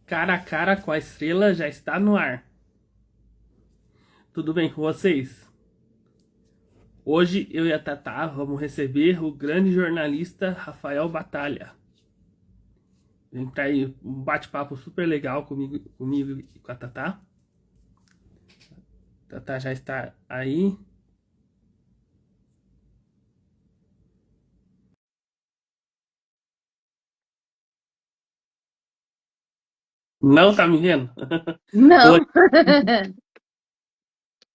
Cara a cara com a estrela já está no ar. Tudo bem com vocês? Hoje eu e a Tatá vamos receber o grande jornalista Rafael Batalha. Vem pra aí um bate-papo super legal comigo e com a Tatá. Tatá já está aí. Não tá me vendo? Não, Oi.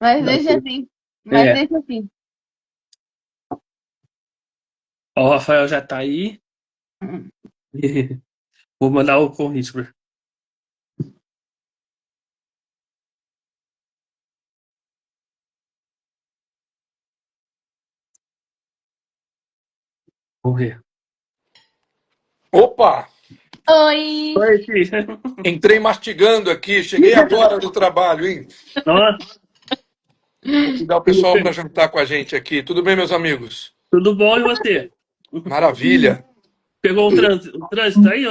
mas Não. deixa assim. Mas É, deixa assim. ó, o Rafael já tá aí. Vou mandar o convite pra. Vamos ver. Opa! Oi! Oi, filho. Entrei mastigando aqui, cheguei agora do trabalho, hein? Nossa, Vou convidar o pessoal para jantar com a gente aqui. Tudo bem, meus amigos? tudo bom e você? Maravilha. Pegou o trânsito aí?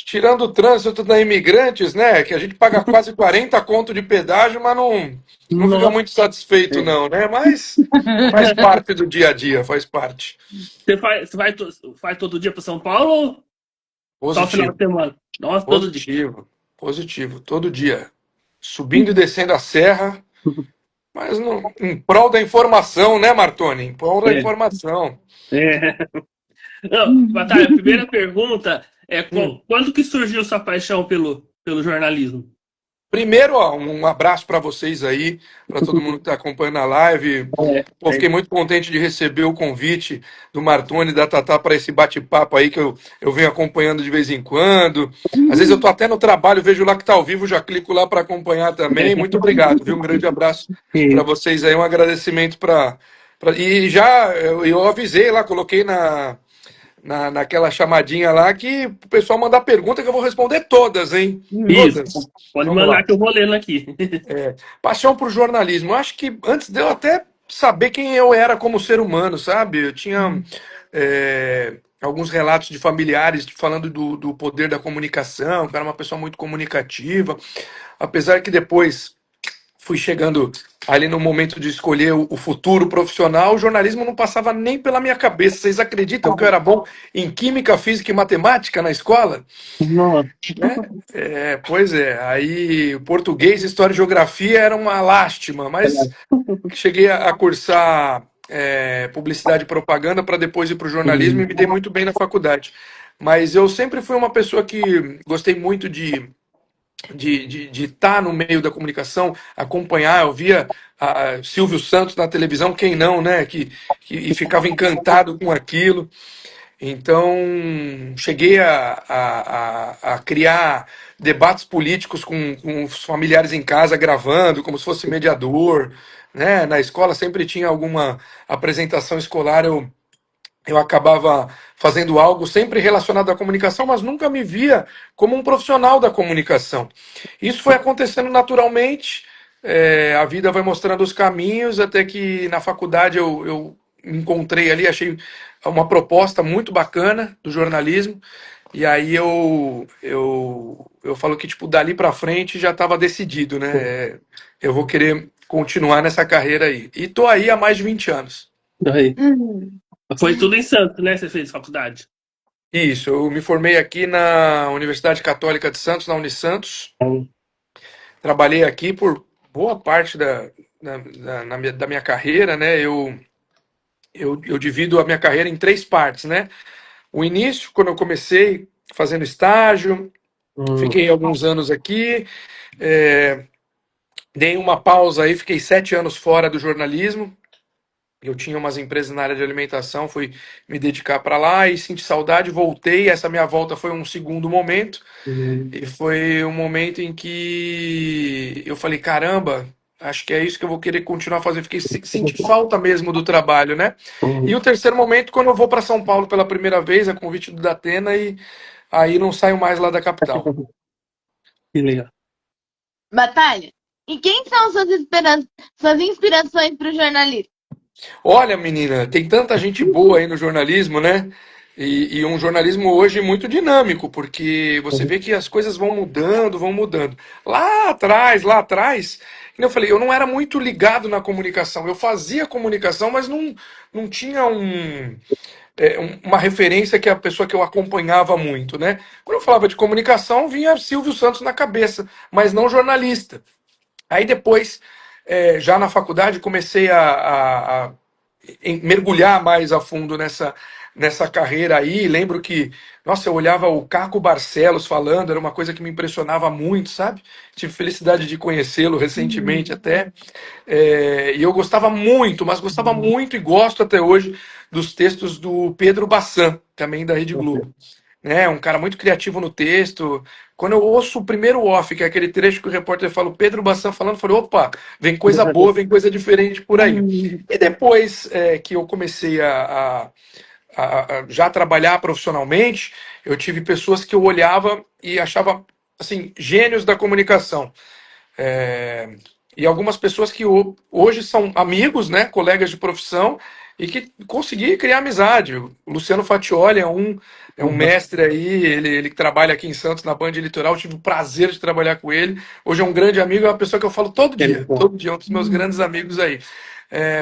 Tirando o trânsito da Imigrantes, né? Que a gente paga quase 40 conto de pedágio, mas não fica Nossa. muito satisfeito, não, né? Mas faz parte do dia a dia, faz parte. Você faz todo dia para São Paulo ou só final Positivo, de semana? Nossa, todo dia. positivo, positivo, todo dia. Subindo e descendo a serra, mas em prol da informação, né, Martoni? Em prol da É, informação. é. Não, Batalha, a primeira pergunta é Hum. quando que surgiu sua paixão pelo jornalismo? Primeiro, ó, um abraço para vocês aí, para todo mundo que está acompanhando a live. É, Pô, é. fiquei muito contente de receber o convite do Martoni e da Tatá para esse bate-papo aí que eu venho acompanhando de vez em quando. Às vezes eu tô até no trabalho, vejo lá que tá ao vivo, já clico lá para acompanhar também. Muito obrigado, viu? Um grande abraço para É. vocês aí, um agradecimento e já eu avisei lá, coloquei naquela chamadinha lá que o pessoal mandar pergunta que eu vou responder todas, hein? Isso, Todas. pode Vamos mandar lá. que eu vou lendo aqui. Paixão por jornalismo. Eu acho que antes de eu até saber quem eu era como ser humano, sabe? Eu tinha alguns relatos de familiares falando do poder da comunicação, que eu era uma pessoa muito comunicativa. Apesar que depois fui chegando ali no momento de escolher o futuro profissional, o jornalismo não passava nem pela minha cabeça. Vocês acreditam que eu era bom em química, física e matemática na escola? Nossa. Né? Pois é. Aí português, história e geografia era uma lástima, mas cheguei a cursar publicidade e propaganda para depois ir para o jornalismo e me dei muito bem na faculdade. Mas eu sempre fui uma pessoa que gostei muito de estar no meio da comunicação, acompanhar. Eu via Silvio Santos na televisão, quem não, né? E ficava encantado com aquilo. Então, cheguei a criar debates políticos com os familiares em casa, gravando, como se fosse mediador. Né? Na escola sempre tinha alguma apresentação escolar, eu acabava fazendo algo sempre relacionado à comunicação, mas nunca me via como um profissional da comunicação. Isso foi acontecendo naturalmente, a vida vai mostrando os caminhos, até que na faculdade eu me encontrei ali, achei uma proposta muito bacana do jornalismo, e aí eu falo que tipo, dali para frente já estava decidido, né? Eu vou querer continuar nessa carreira aí. E tô aí há mais de 20 anos. Aí. Foi tudo em Santos, né? Você fez faculdade. Isso, eu me formei aqui na Universidade Católica de Santos, na Unisantos. Trabalhei aqui por boa parte da minha carreira, né? Eu divido a minha carreira em três partes, né? O início, quando eu comecei fazendo estágio, Hum, fiquei alguns anos aqui, é, dei uma pausa aí, fiquei 7 anos fora do jornalismo. Eu tinha umas empresas na área de alimentação, fui me dedicar para lá e senti saudade, voltei. Essa minha volta foi um segundo momento. hum, E foi um momento em que eu falei, caramba, acho que é isso que eu vou querer continuar fazendo. Senti falta mesmo do trabalho, né? E hum. o terceiro momento, quando eu vou para São Paulo pela primeira vez, a convite do Datena, e aí não saio mais lá da capital. Que legal. Batalha. E quem são suas inspirações para o jornalismo? Olha, menina, tem tanta gente boa aí no jornalismo, né? E um jornalismo hoje muito dinâmico, porque você vê que as coisas vão mudando, vão mudando. Lá atrás, como eu falei, eu não era muito ligado na comunicação. Eu fazia comunicação, mas não tinha uma referência que é a pessoa que eu acompanhava muito, né? Quando eu falava de comunicação, vinha Silvio Santos na cabeça, mas não jornalista. Aí depois, já na faculdade, comecei a mergulhar mais a fundo nessa carreira aí. Lembro que, nossa, eu olhava o Caco Barcelos falando, era uma coisa que me impressionava muito, sabe? Tive felicidade de conhecê-lo recentemente até. E eu gostava muito, mas gostava muito e gosto até hoje dos textos do Pedro Bassan, também da Rede Globo, né? Um cara muito criativo no texto. Quando eu ouço o primeiro off, que é aquele trecho que o repórter fala, o Pedro Bassan falando, eu falei, opa, vem coisa boa, vem coisa diferente por aí. E depois que eu comecei a já trabalhar profissionalmente, eu tive pessoas que eu olhava e achava, assim, gênios da comunicação. É, e algumas pessoas que hoje são amigos, né, colegas de profissão, e que consegui criar amizade. O Luciano Fatioli é um mestre aí, ele trabalha aqui em Santos, na Band Litoral, tive o prazer de trabalhar com ele. Hoje é um grande amigo, é uma pessoa que eu falo todo dia, um dos meus grandes amigos aí.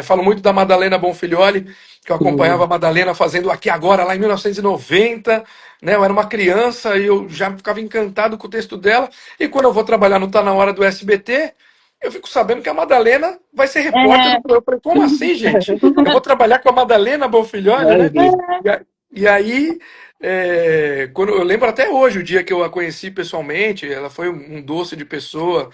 Falo muito da Madalena Bonfilioli, que eu acompanhava a Madalena fazendo Aqui Agora, lá em 1990, né? Eu era uma criança e eu já ficava encantado com o texto dela. E quando eu vou trabalhar no Tá Na Hora do SBT, eu fico sabendo que a Madalena vai ser repórter do programa. Eu falei, como assim, gente? Eu vou trabalhar com a Madalena Bonfilioli, né? E aí, quando eu lembro até hoje o dia que eu a conheci pessoalmente, ela foi um doce de pessoa,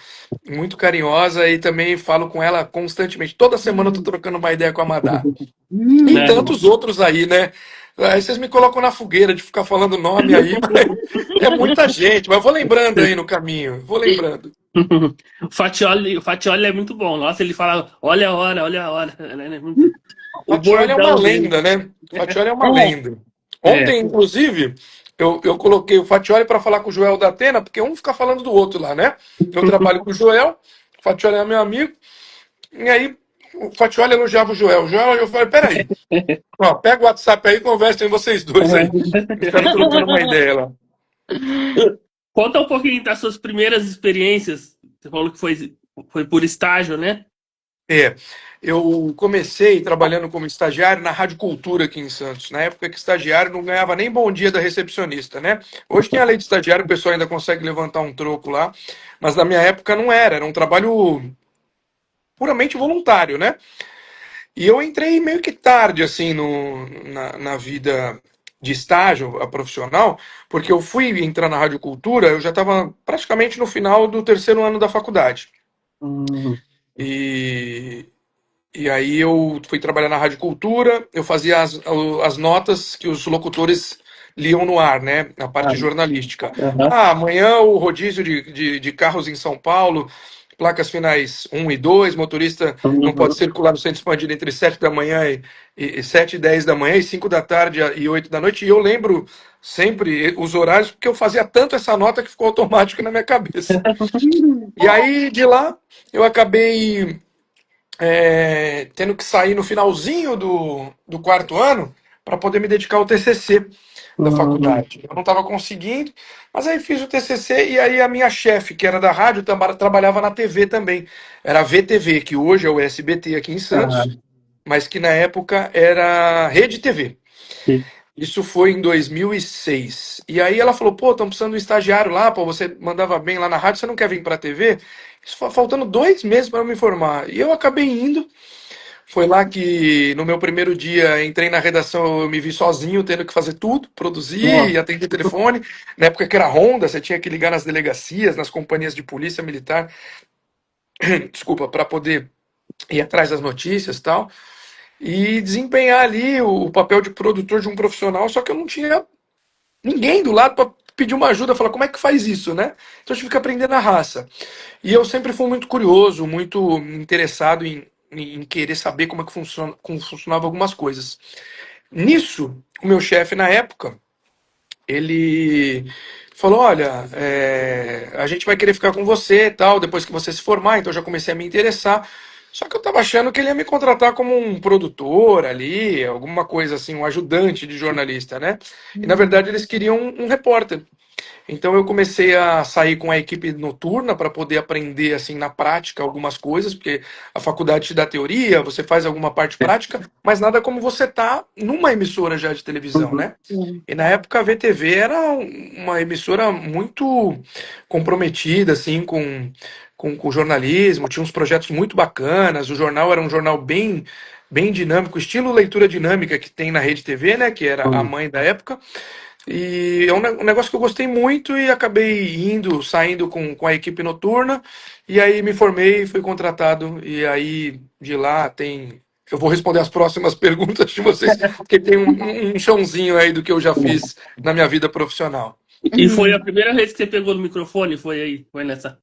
muito carinhosa, e também falo com ela constantemente. Toda semana eu tô trocando uma ideia com a Madá. E tantos outros aí, né? Aí vocês me colocam na fogueira de ficar falando nome aí, mas é muita gente, mas eu vou lembrando aí no caminho, vou lembrando. O Fatioli é muito bom. Nossa, ele fala, olha a hora, olha a hora. O Fatioli é uma bordão dele. lenda, né? Fatioli é uma lenda. É. Ontem, inclusive, eu coloquei o Fatioli para falar com o Joel da Atena, porque um fica falando do outro lá, né? Eu trabalho com o Joel, o Fatioli é meu amigo, e aí o Fatioli elogiava o Joel. O Joel, eu falei, peraí, ó, pega o WhatsApp aí e conversem vocês dois aí. Ficaram trocando uma ideia lá. Conta um pouquinho das suas primeiras experiências. Você falou que foi por estágio, né? É, eu comecei trabalhando como estagiário na Rádio Cultura aqui em Santos, na época que estagiário não ganhava nem bom dia da recepcionista, né? Hoje tem a lei de estagiário, o pessoal ainda consegue levantar um troco lá, mas na minha época não era um trabalho puramente voluntário, né? E eu entrei meio que tarde, assim, na vida de estágio a profissional, porque eu fui entrar na Rádio Cultura, eu já estava praticamente no final do terceiro ano da faculdade. E, E aí eu fui trabalhar na Rádio Cultura, eu fazia as notas que os locutores liam no ar, né? A parte jornalística. Amanhã o rodízio de carros em São Paulo, placas finais 1 e 2, motorista não pode circular no centro expandido entre 7 da manhã e 7 e 10 da manhã, e 5 da tarde e 8 da noite. E eu lembro sempre os horários, porque eu fazia tanto essa nota que ficou automático na minha cabeça. E aí de lá eu acabei tendo que sair no finalzinho do quarto ano para poder me dedicar ao TCC da faculdade. Eu não estava conseguindo, mas aí fiz o TCC e aí a minha chefe, que era da rádio, trabalhava na TV também. Era a VTV, que hoje é o SBT aqui em Santos, mas que na época era Rede TV. Isso foi em 2006. E aí ela falou, pô, estão precisando de um estagiário lá, pô, você mandava bem lá na rádio, você não quer vir para a TV? Isso foi faltando 2 meses para eu me formar. E eu acabei indo. Foi lá que no meu primeiro dia entrei na redação, eu me vi sozinho, tendo que fazer tudo, produzir, atender telefone. Na época que era Honda, você tinha que ligar nas delegacias, nas companhias de polícia militar, desculpa, para poder ir atrás das notícias e tal. E desempenhar ali o papel de produtor de um profissional, só que eu não tinha ninguém do lado para pedir uma ajuda, falar como é que faz isso, né? Então eu tive que aprender na raça. E eu sempre fui muito curioso, muito interessado em querer saber como é que como funcionava algumas coisas. Nisso, o meu chefe na época, ele falou, olha, a gente vai querer ficar com você e tal, depois que você se formar, então eu já comecei a me interessar. Só que eu tava achando que ele ia me contratar como um produtor ali, alguma coisa assim, um ajudante de jornalista, né? E na verdade eles queriam um repórter. Então eu comecei a sair com a equipe noturna para poder aprender assim na prática algumas coisas, porque a faculdade te dá teoria, você faz alguma parte prática, mas nada como você tá numa emissora já de televisão, Uhum. né? E na época a VTV era uma emissora muito comprometida assim com o jornalismo, tinha uns projetos muito bacanas, o jornal era um jornal bem dinâmico, estilo leitura dinâmica que tem na Rede TV, né, que era a Uhum. mãe da época. E é um negócio que eu gostei muito e acabei saindo com a equipe noturna. E aí me formei, fui contratado. E aí de lá tem. Eu vou responder as próximas perguntas de vocês, porque tem um chãozinho aí do que eu já fiz na minha vida profissional. E foi a Uhum. primeira vez que você pegou no microfone? Foi aí? Foi nessa?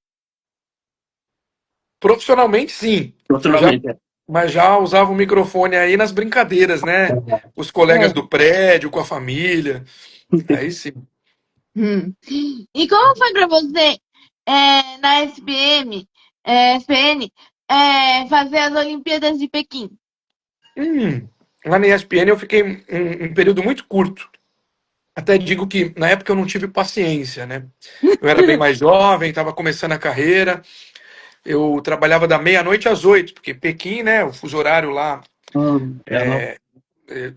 Profissionalmente, sim. Eu já, Naturalmente. É. mas já usava o microfone aí nas brincadeiras, né? Com os colegas É. do prédio, com a família. Aí sim. E como foi para você na SPN, fazer as Olimpíadas de Pequim? Lá na ESPN eu fiquei um período muito curto. Até digo que na época eu não tive paciência, né? Eu era bem mais jovem, estava começando a carreira. Eu trabalhava da meia-noite às 8, porque Pequim, né? O fuso horário lá É, não. é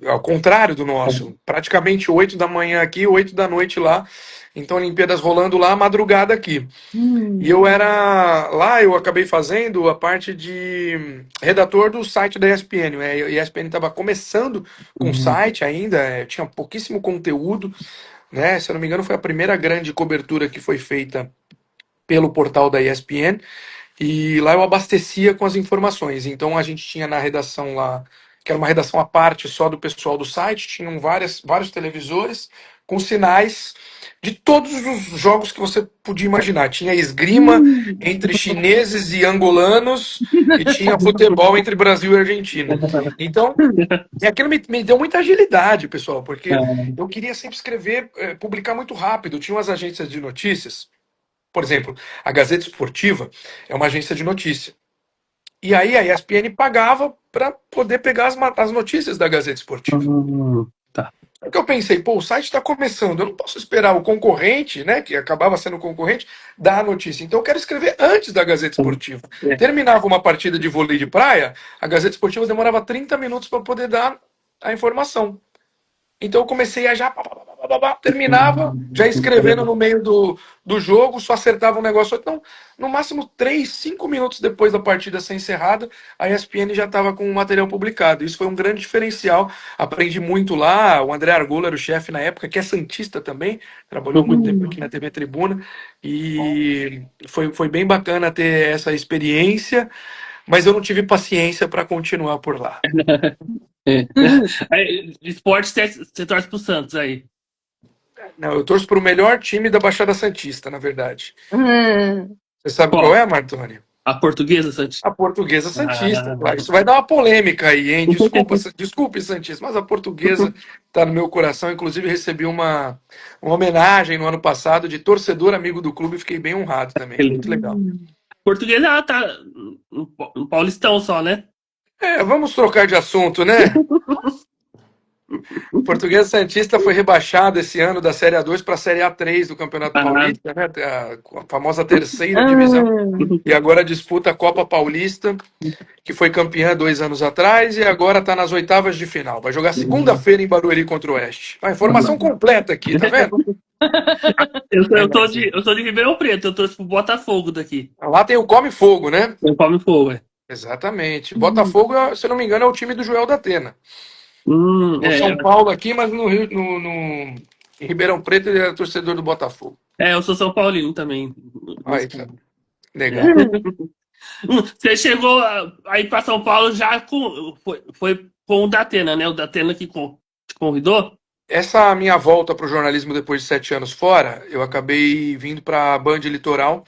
ao contrário do nosso. Praticamente 8 da manhã aqui, 8 da noite lá. Então, Olimpíadas rolando lá, madrugada aqui. E Hum. eu era. Lá eu acabei fazendo a parte de redator do site da ESPN. A ESPN estava começando com o Uhum. site ainda, tinha pouquíssimo conteúdo, né? Se eu não me engano, foi a primeira grande cobertura que foi feita pelo portal da ESPN. E lá eu abastecia com as informações. Então a gente tinha na redação lá, que era uma redação à parte só do pessoal do site, tinham vários televisores com sinais de todos os jogos que você podia imaginar. Tinha esgrima Hum. entre chineses e angolanos e tinha futebol entre Brasil e Argentina. Então, e aquilo me deu muita agilidade, pessoal, porque eu queria sempre escrever, publicar muito rápido. Tinha umas agências de notícias, por exemplo, a Gazeta Esportiva é uma agência de notícia. E aí a ESPN pagava para poder pegar as notícias da Gazeta Esportiva. Tá. É que eu pensei, pô, o site está começando, eu não posso esperar o concorrente, né, que acabava sendo concorrente, dar a notícia. Então eu quero escrever antes da Gazeta Esportiva. É. Terminava uma partida de vôlei de praia, a Gazeta Esportiva demorava 30 minutos para poder dar a informação. Então eu comecei a já terminava, já escrevendo no meio do jogo, só acertava um negócio. Então, no máximo 3, 5 minutos depois da partida ser encerrada, a ESPN já estava com o material publicado. Isso foi um grande diferencial. Aprendi muito lá. O André Argolo era o chefe na época, que é santista também, trabalhou muito tempo aqui na TV Tribuna. E foi bem bacana ter essa experiência, mas eu não tive paciência para continuar por lá. É. Aí, de esporte, você torce pro Santos aí. Não, eu torço para o melhor time da Baixada Santista, na verdade. Hum. Você sabe qual Qual? é, Martoni? A Portuguesa, Santos? A Portuguesa Santista, Ah, claro. Isso vai dar uma polêmica aí, hein? Desculpe, Santista, mas a Portuguesa está no meu coração. Inclusive, recebi uma homenagem no ano passado de torcedor amigo do clube e fiquei bem honrado também. Muito legal. Portuguesa, ela tá no Paulistão só, né? Vamos trocar de assunto, né? Portuguesa Santista foi rebaixado esse ano da Série A2 para a Série A3 do Campeonato Ah, Paulista, né? A famosa terceira divisão. Hum. E agora disputa a Copa Paulista, que foi campeã 2 anos atrás e agora está nas oitavas de final. Vai jogar segunda-feira em Barueri contra o Oeste. A informação completa aqui, tá vendo? É, mas, eu sou de Ribeirão Preto, eu torço pro Botafogo daqui. lá tem o Come Fogo, né? Eu come fogo, é. Exatamente. Botafogo, se eu não me engano, é o time do Joel da Atena. No É, São Paulo aqui, mas no Rio, em Ribeirão Preto ele é torcedor do Botafogo. eu sou São Paulino também. Aí, tá. Legal. Hum. Você chegou aí para São Paulo já foi com o Datena, né? O Datena que te convidou? Essa minha volta para o jornalismo depois de 7 anos fora, eu acabei vindo para a Band Litoral,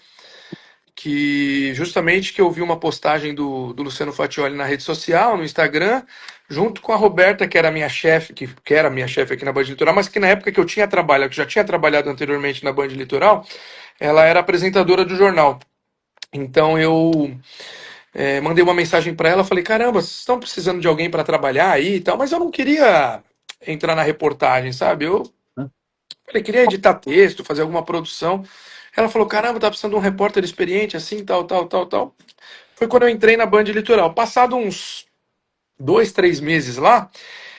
que justamente que eu vi uma postagem do Luciano Fatioli na rede social, no Instagram, junto com a Roberta, que era minha chefe, que era minha chefe aqui na Band Litoral, mas que na época que eu tinha trabalhado, que já tinha trabalhado anteriormente na Band Litoral, ela era apresentadora do jornal. Então Mandei uma mensagem para ela, falei, caramba, vocês estão precisando de alguém para trabalhar aí e tal, mas eu não queria entrar na reportagem, sabe? Eu falei, queria editar texto, fazer alguma produção. Ela falou, caramba, tá precisando de um repórter experiente, assim, tal, tal, tal, tal. Foi quando eu entrei na Band Litoral. Passado uns 2, 3 meses lá,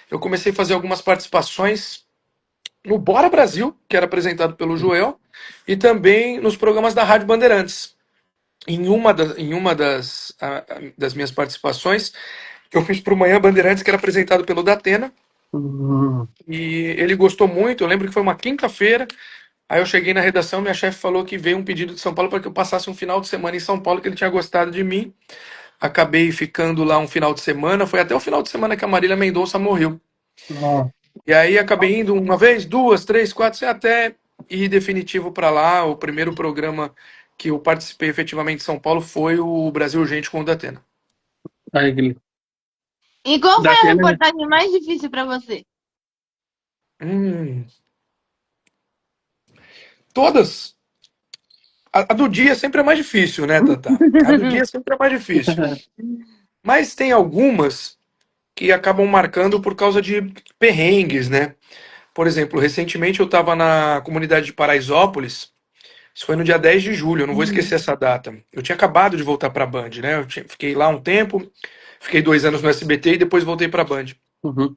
eu comecei a fazer algumas participações no Bora Brasil, que era apresentado pelo Joel, e também nos programas da Rádio Bandeirantes. Em uma das minhas participações, eu fiz para o Manhã Bandeirantes, que era apresentado pelo Datena, Hum. e ele gostou muito. Eu lembro que foi uma quinta-feira. Aí eu cheguei na redação, minha chefe falou que veio um pedido de São Paulo para que eu passasse um final de semana em São Paulo, que ele tinha gostado de mim. Acabei ficando lá um final de semana. Foi até o final de semana que a Marília Mendonça morreu. Ó, E aí acabei indo uma vez, duas, três, quatro, até ir definitivo para lá. O primeiro programa que eu participei efetivamente em São Paulo foi o Brasil Urgente com o Datena. aí, Gui. E qual foi Da a Tena, reportagem mais difícil pra você? Hum, todas. A do dia sempre é mais difícil, né, Tata? A do dia sempre é mais difícil. Mas tem algumas que acabam marcando por causa de perrengues, né? Por exemplo, recentemente eu estava na comunidade de Paraisópolis. Isso foi no dia 10 de julho, eu não vou esquecer essa data. Eu tinha acabado de voltar para a Band, né? Fiquei lá um tempo, fiquei 2 anos no SBT e depois voltei para a Band. Uhum.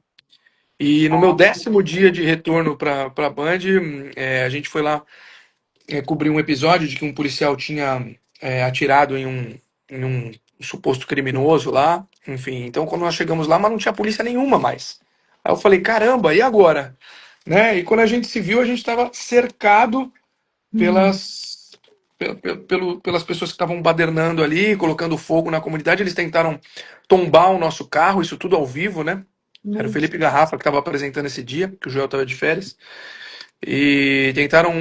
E no meu 10º dia de retorno para a Band, a gente foi lá cobrir um episódio de que um policial tinha atirado em um suposto criminoso lá. Enfim, então quando nós chegamos lá, mas não tinha polícia nenhuma mais. Aí eu falei, caramba, e agora? Né? E quando a gente se viu, a gente estava cercado pelas, pelas pessoas que estavam badernando ali, colocando fogo na comunidade. Eles tentaram tombar o nosso carro, isso tudo ao vivo, né? Era o Felipe Garrafa que estava apresentando esse dia, que o Joel estava de férias. E tentaram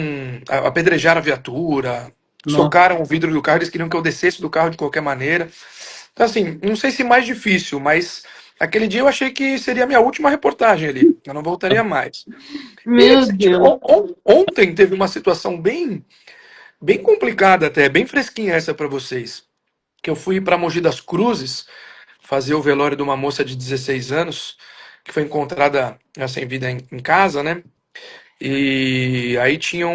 apedrejar a viatura, Nossa. socaram o vidro do carro, eles queriam que eu descesse do carro de qualquer maneira. Então, assim, não sei se mais difícil, mas aquele dia eu achei que seria a minha última reportagem ali. Eu não voltaria mais. E Meu Deus. ontem teve uma situação bem, bem complicada até, bem fresquinha essa para vocês. Que eu fui para Mogi das Cruzes fazer o velório de uma moça de 16 anos que foi encontrada já sem vida em casa, né? E aí tinham,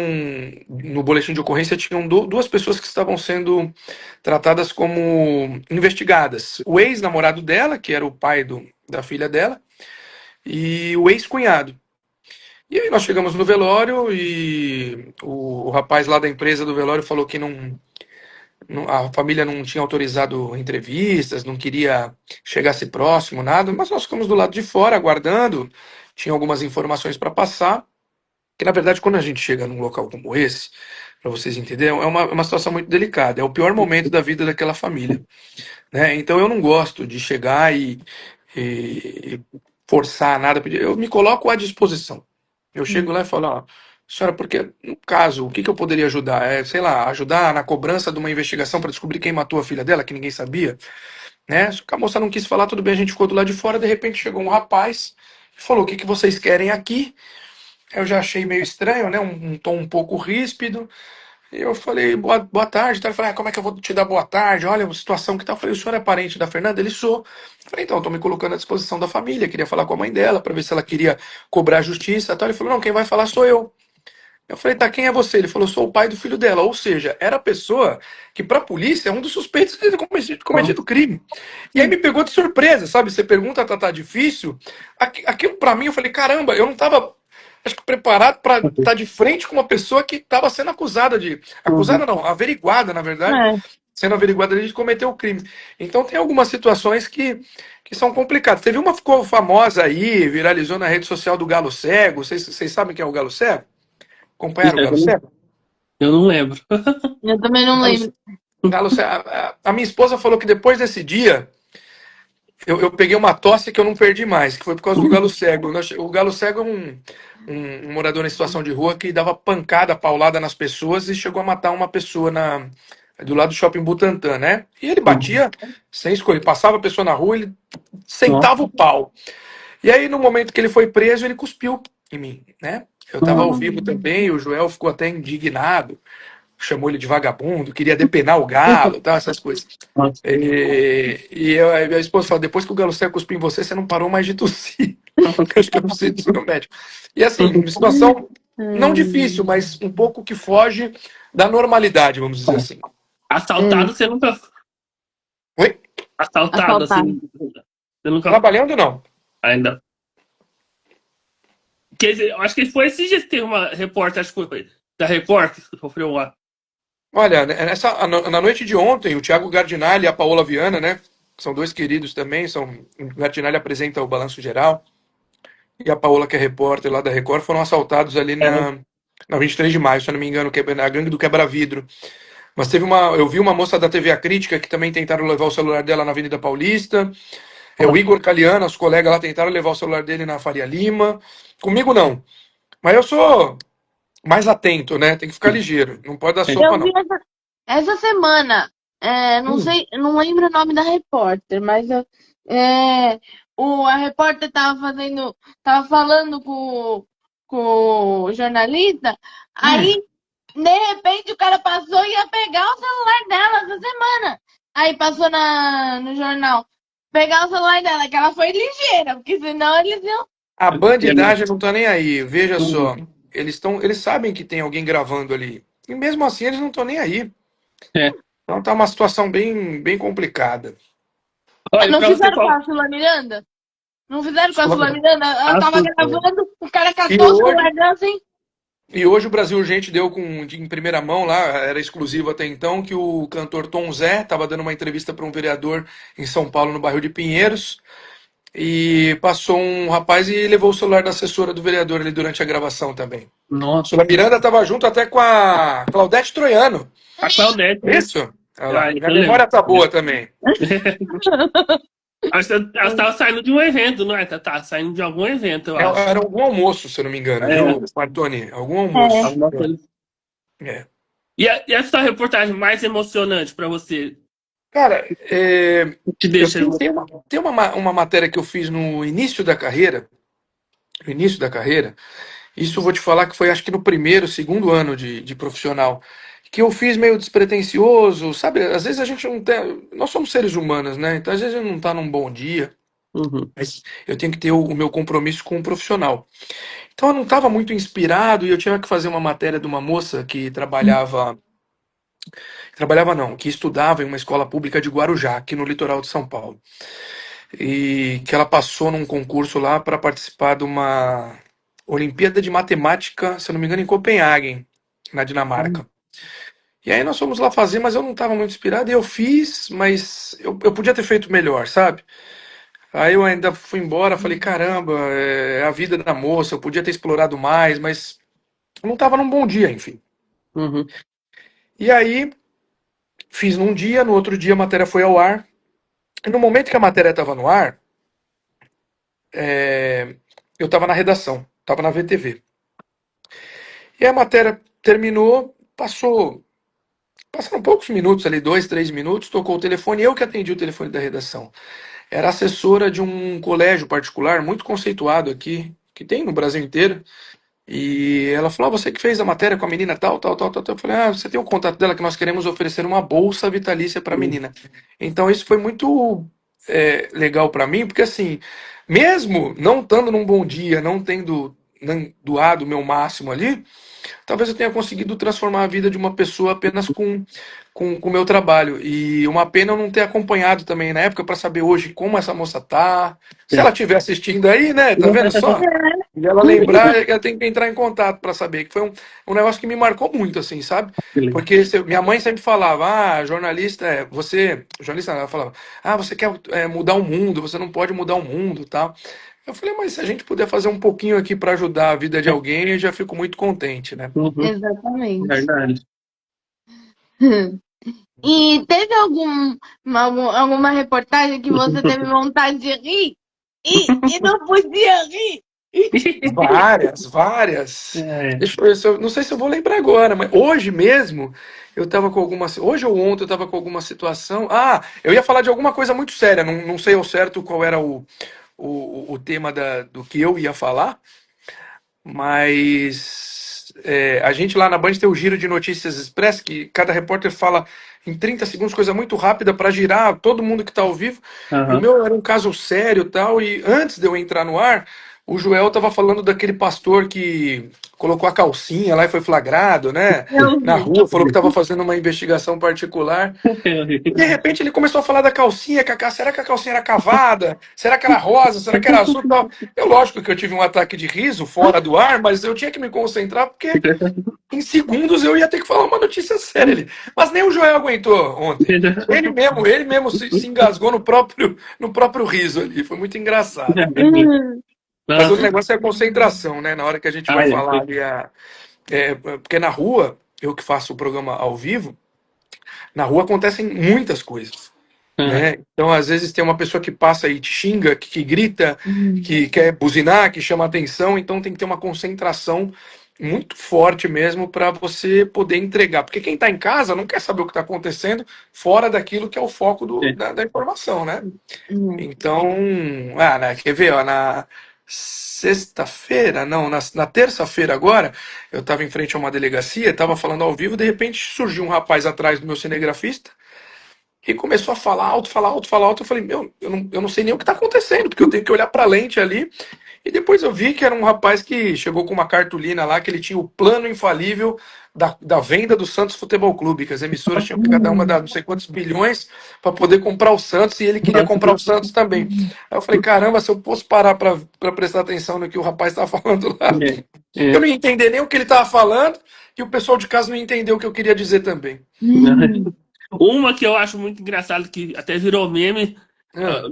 no boletim de ocorrência, tinham duas pessoas que estavam sendo tratadas como investigadas. O ex-namorado dela, que era o pai da filha dela, e o ex-cunhado. E aí nós chegamos no velório e o rapaz lá da empresa do velório falou que a família não tinha autorizado entrevistas, não queria chegar-se próximo, nada, mas nós ficamos do lado de fora aguardando, tinha algumas informações para passar. Que na verdade, quando a gente chega num local como esse, para vocês entenderem, é uma situação muito delicada. É o pior momento da vida daquela família, né? Então eu não gosto de chegar e forçar nada. Eu me coloco à disposição. Eu chego lá e falo, ó, senhora, porque no caso, o que eu poderia ajudar? Sei lá, ajudar na cobrança de uma investigação para descobrir quem matou a filha dela, que ninguém sabia, né? Se a moça não quis falar, tudo bem, a gente ficou do lado de fora. De repente chegou um rapaz e falou, o que vocês querem aqui? Eu já achei meio estranho, né? Um tom um pouco ríspido. E eu falei, boa tarde. Então ele falou, como é que eu vou te dar boa tarde? Olha a situação que tá. Eu falei, o senhor é parente da Fernanda? Ele sou. Eu falei, então, eu tô me colocando à disposição da família. Queria falar com a mãe dela para ver se ela queria cobrar a justiça. Então ele falou, não, quem vai falar sou eu. Eu falei, tá, quem é você? Ele falou, sou o pai do filho dela. Ou seja, era a pessoa que, pra polícia, é um dos suspeitos de ter cometido crime. E aí me pegou de surpresa, sabe? Você pergunta, tá difícil? Aquilo pra mim, eu falei, caramba, eu não tava, acho que preparado pra estar de frente com uma pessoa que tava sendo acusada de. Acusada Uhum. não, averiguada, na verdade. É. Sendo averiguada de cometer o crime. Então tem algumas situações que são complicadas. Teve uma que ficou famosa aí, viralizou na rede social do Galo Cego. Vocês sabem quem é o Galo Cego? Acompanharam o Essa Galo Cego? eu não lembro. Eu também não Galo, lembro. Galo Cego. A minha esposa falou que depois desse dia eu peguei uma tosse que eu não perdi mais, que foi por causa do Galo Cego. O Galo Cego é um morador em situação de rua que dava pancada, paulada nas pessoas e chegou a matar uma pessoa do lado do shopping Butantã, né? E ele Uhum. batia sem escolha. Passava a pessoa na rua, ele Nossa. sentava o pau. E aí, no momento que ele foi preso, ele cuspiu em mim, né? Eu estava ao Nossa. vivo também, o Joel ficou até indignado. chamou ele de vagabundo, queria depenar o Galo, tá, essas coisas. A minha esposa falou, depois que o Galo Cego cuspiu em você, você não parou mais de tossir. Acho que eu preciso ir no médico. E assim, uma situação não difícil, mas um pouco que foge da normalidade, vamos dizer assim. Assaltado você nunca. Oi? Assaltado, Assaltado. assim. Você nunca. Trabalhando, não. Ainda. Eu acho que foi esses dias que teve uma repórter, acho que foi da Record, que sofreu uma. Olha, na noite de ontem, o Thiago Gardinali e a Paola Viana, né? Que são dois queridos também, o Gardinali apresenta o Balanço Geral, e a Paola, que é repórter lá da Record, foram assaltados ali na 23 de maio, se eu não me engano, na gangue do Quebra-Vidro. Mas eu vi uma moça da TV A Crítica que também tentaram levar o celular dela na Avenida Paulista. O Igor Caliano, os colegas lá tentaram levar o celular dele na Faria Lima. Comigo não. Mas eu sou mais atento, né? Tem que ficar ligeiro. Não pode dar sopa, Eu vi não. essa semana, não sei, não lembro o nome da repórter, mas a repórter tava falando com o jornalista, aí de repente o cara passou e ia pegar o celular dela essa semana. Aí passou no jornal, pegar o celular dela, que ela foi ligeira, porque senão eles iam. A bandidagem não tá nem aí. Veja só. Eles sabem que tem alguém gravando ali. E mesmo assim eles não estão nem aí. É. Então tá uma situação bem, bem complicada. Olha, Não pra você fizeram com falar. a Sula Miranda? Não fizeram com a Sula Sula- Miranda? Ela tava gravando, o cara E catou o hoje, celular dela assim. e hoje o Brasil Urgente deu em primeira mão lá, era exclusivo até então, que o cantor Tom Zé estava dando uma entrevista para um vereador em São Paulo, no bairro de Pinheiros, e passou um rapaz e levou o celular da assessora do vereador ali durante a gravação também. Nossa, Sula Miranda estava junto até com a Claudete Troiano. a Claudete. Isso? Olha lá. Eu Minha lembro. memória tá boa também. Acho que ela estava saindo de um evento, não é? Tá saindo de algum evento, eu acho. Era algum almoço, se eu não me engano, É. viu, Martoni? Algum almoço. Alguma coisa. É. E essa reportagem mais emocionante pra você? Cara, Te deixa. tem uma matéria que eu fiz no início da carreira. No início da carreira. Isso eu vou te falar que foi acho que no primeiro, segundo ano de profissional. Que eu fiz meio despretensioso, sabe? Às vezes a gente não tem. Nós somos seres humanos, né? Então às vezes a gente não tá num bom dia. Uhum. Mas eu tenho que ter o meu compromisso com o profissional. Então eu não estava muito inspirado e eu tinha que fazer uma matéria de uma moça que trabalhava não, que estudava em uma escola pública de Guarujá, aqui no litoral de São Paulo. E que ela passou num concurso lá para participar de uma Olimpíada de Matemática, se eu não me engano, em Copenhague, na Dinamarca. E aí nós fomos lá fazer, mas eu não estava muito inspirado, e eu fiz, mas eu podia ter feito melhor, sabe? Aí eu ainda fui embora, falei, caramba, é a vida da moça, eu podia ter explorado mais, mas eu não estava num bom dia, enfim. Uhum. E aí fiz num dia, no outro dia a matéria foi ao ar, e no momento que a matéria estava no ar, eu estava na redação, estava na VTV. E a matéria terminou, passaram poucos minutos ali, 2, 3 minutos, tocou o telefone, eu que atendi o telefone da redação. Era assessora de um colégio particular muito conceituado aqui, que tem no Brasil inteiro. E ela falou: você que fez a matéria com a menina tal, tal, tal, tal. Eu falei: você tem o contato dela que nós queremos oferecer uma bolsa vitalícia para a menina. Então isso foi muito legal para mim, porque assim, mesmo não estando num bom dia, não tendo doado o meu máximo ali, talvez eu tenha conseguido transformar a vida de uma pessoa apenas com o meu trabalho. E uma pena eu não ter acompanhado também na época para saber hoje como essa moça tá. Se ela estiver assistindo aí, né? Tá vendo só? E ela lembrar, ela tem que entrar em contato para saber. Que foi um negócio que me marcou muito, assim, sabe? Porque minha mãe sempre falava: jornalista Jornalista, ela falava: você quer mudar o mundo, você não pode mudar o mundo, tal. Eu falei, mas se a gente puder fazer um pouquinho aqui para ajudar a vida de alguém, eu já fico muito contente, né? Uhum. Exatamente. Verdade. E teve alguma reportagem que você teve vontade de rir e não podia rir? Várias. É. Deixa eu ver não sei se eu vou lembrar agora, mas hoje mesmo eu tava com hoje ou ontem eu tava com alguma situação. Eu ia falar de alguma coisa muito séria, não sei ao certo qual era o tema do que eu ia falar, mas a gente lá na Band tem o Giro de Notícias Express, que cada repórter fala em 30 segundos, coisa muito rápida para girar todo mundo que está ao vivo. E o Aham. meu era um caso sério e tal. E antes de eu entrar no ar, o Joel estava falando daquele pastor que colocou a calcinha lá e foi flagrado, né? Eu Na vi. rua, falou que estava fazendo uma investigação particular. E de repente ele começou a falar da calcinha, será que a calcinha era cavada? Será que era rosa? Será que era azul? E tal. Lógico que eu tive um ataque de riso fora do ar, mas eu tinha que me concentrar porque em segundos eu ia ter que falar uma notícia séria ali. Mas nem o Joel aguentou ontem. Ele mesmo se engasgou no próprio riso ali. Foi muito engraçado. Mas o Nossa. negócio é a concentração, né? Na hora que a gente vai Ah, é. falar ali, porque na rua, eu que faço o programa ao vivo, na rua acontecem muitas coisas, Ah, né? Então, às vezes, tem uma pessoa que passa e te xinga, que grita, que quer buzinar, que chama atenção, então tem que ter uma concentração muito forte mesmo para você poder entregar. Porque quem está em casa não quer saber o que está acontecendo fora daquilo que é o foco é. da informação, né? Então, né, quer ver, ó, na sexta-feira, não, na terça-feira agora, eu estava em frente a uma delegacia, estava falando ao vivo, de repente surgiu um rapaz atrás do meu cinegrafista, e começou a falar alto, falar alto, falar alto. Eu falei, meu, eu não sei nem o que está acontecendo, porque eu tenho que olhar para a lente ali. E depois eu vi que era um rapaz que chegou com uma cartolina lá, que ele tinha o plano infalível da venda do Santos Futebol Clube, que as emissoras tinham que cada uma dar não sei quantos bilhões para poder comprar o Santos, e ele queria Nossa. comprar o Santos também. Aí eu falei, caramba, se eu fosse parar para prestar atenção no que o rapaz estava falando lá, É. eu não É. ia entender nem o que ele estava falando, e o pessoal de casa não ia entender o que eu queria dizer também. Uma que eu acho muito engraçada, que até virou meme, Ah,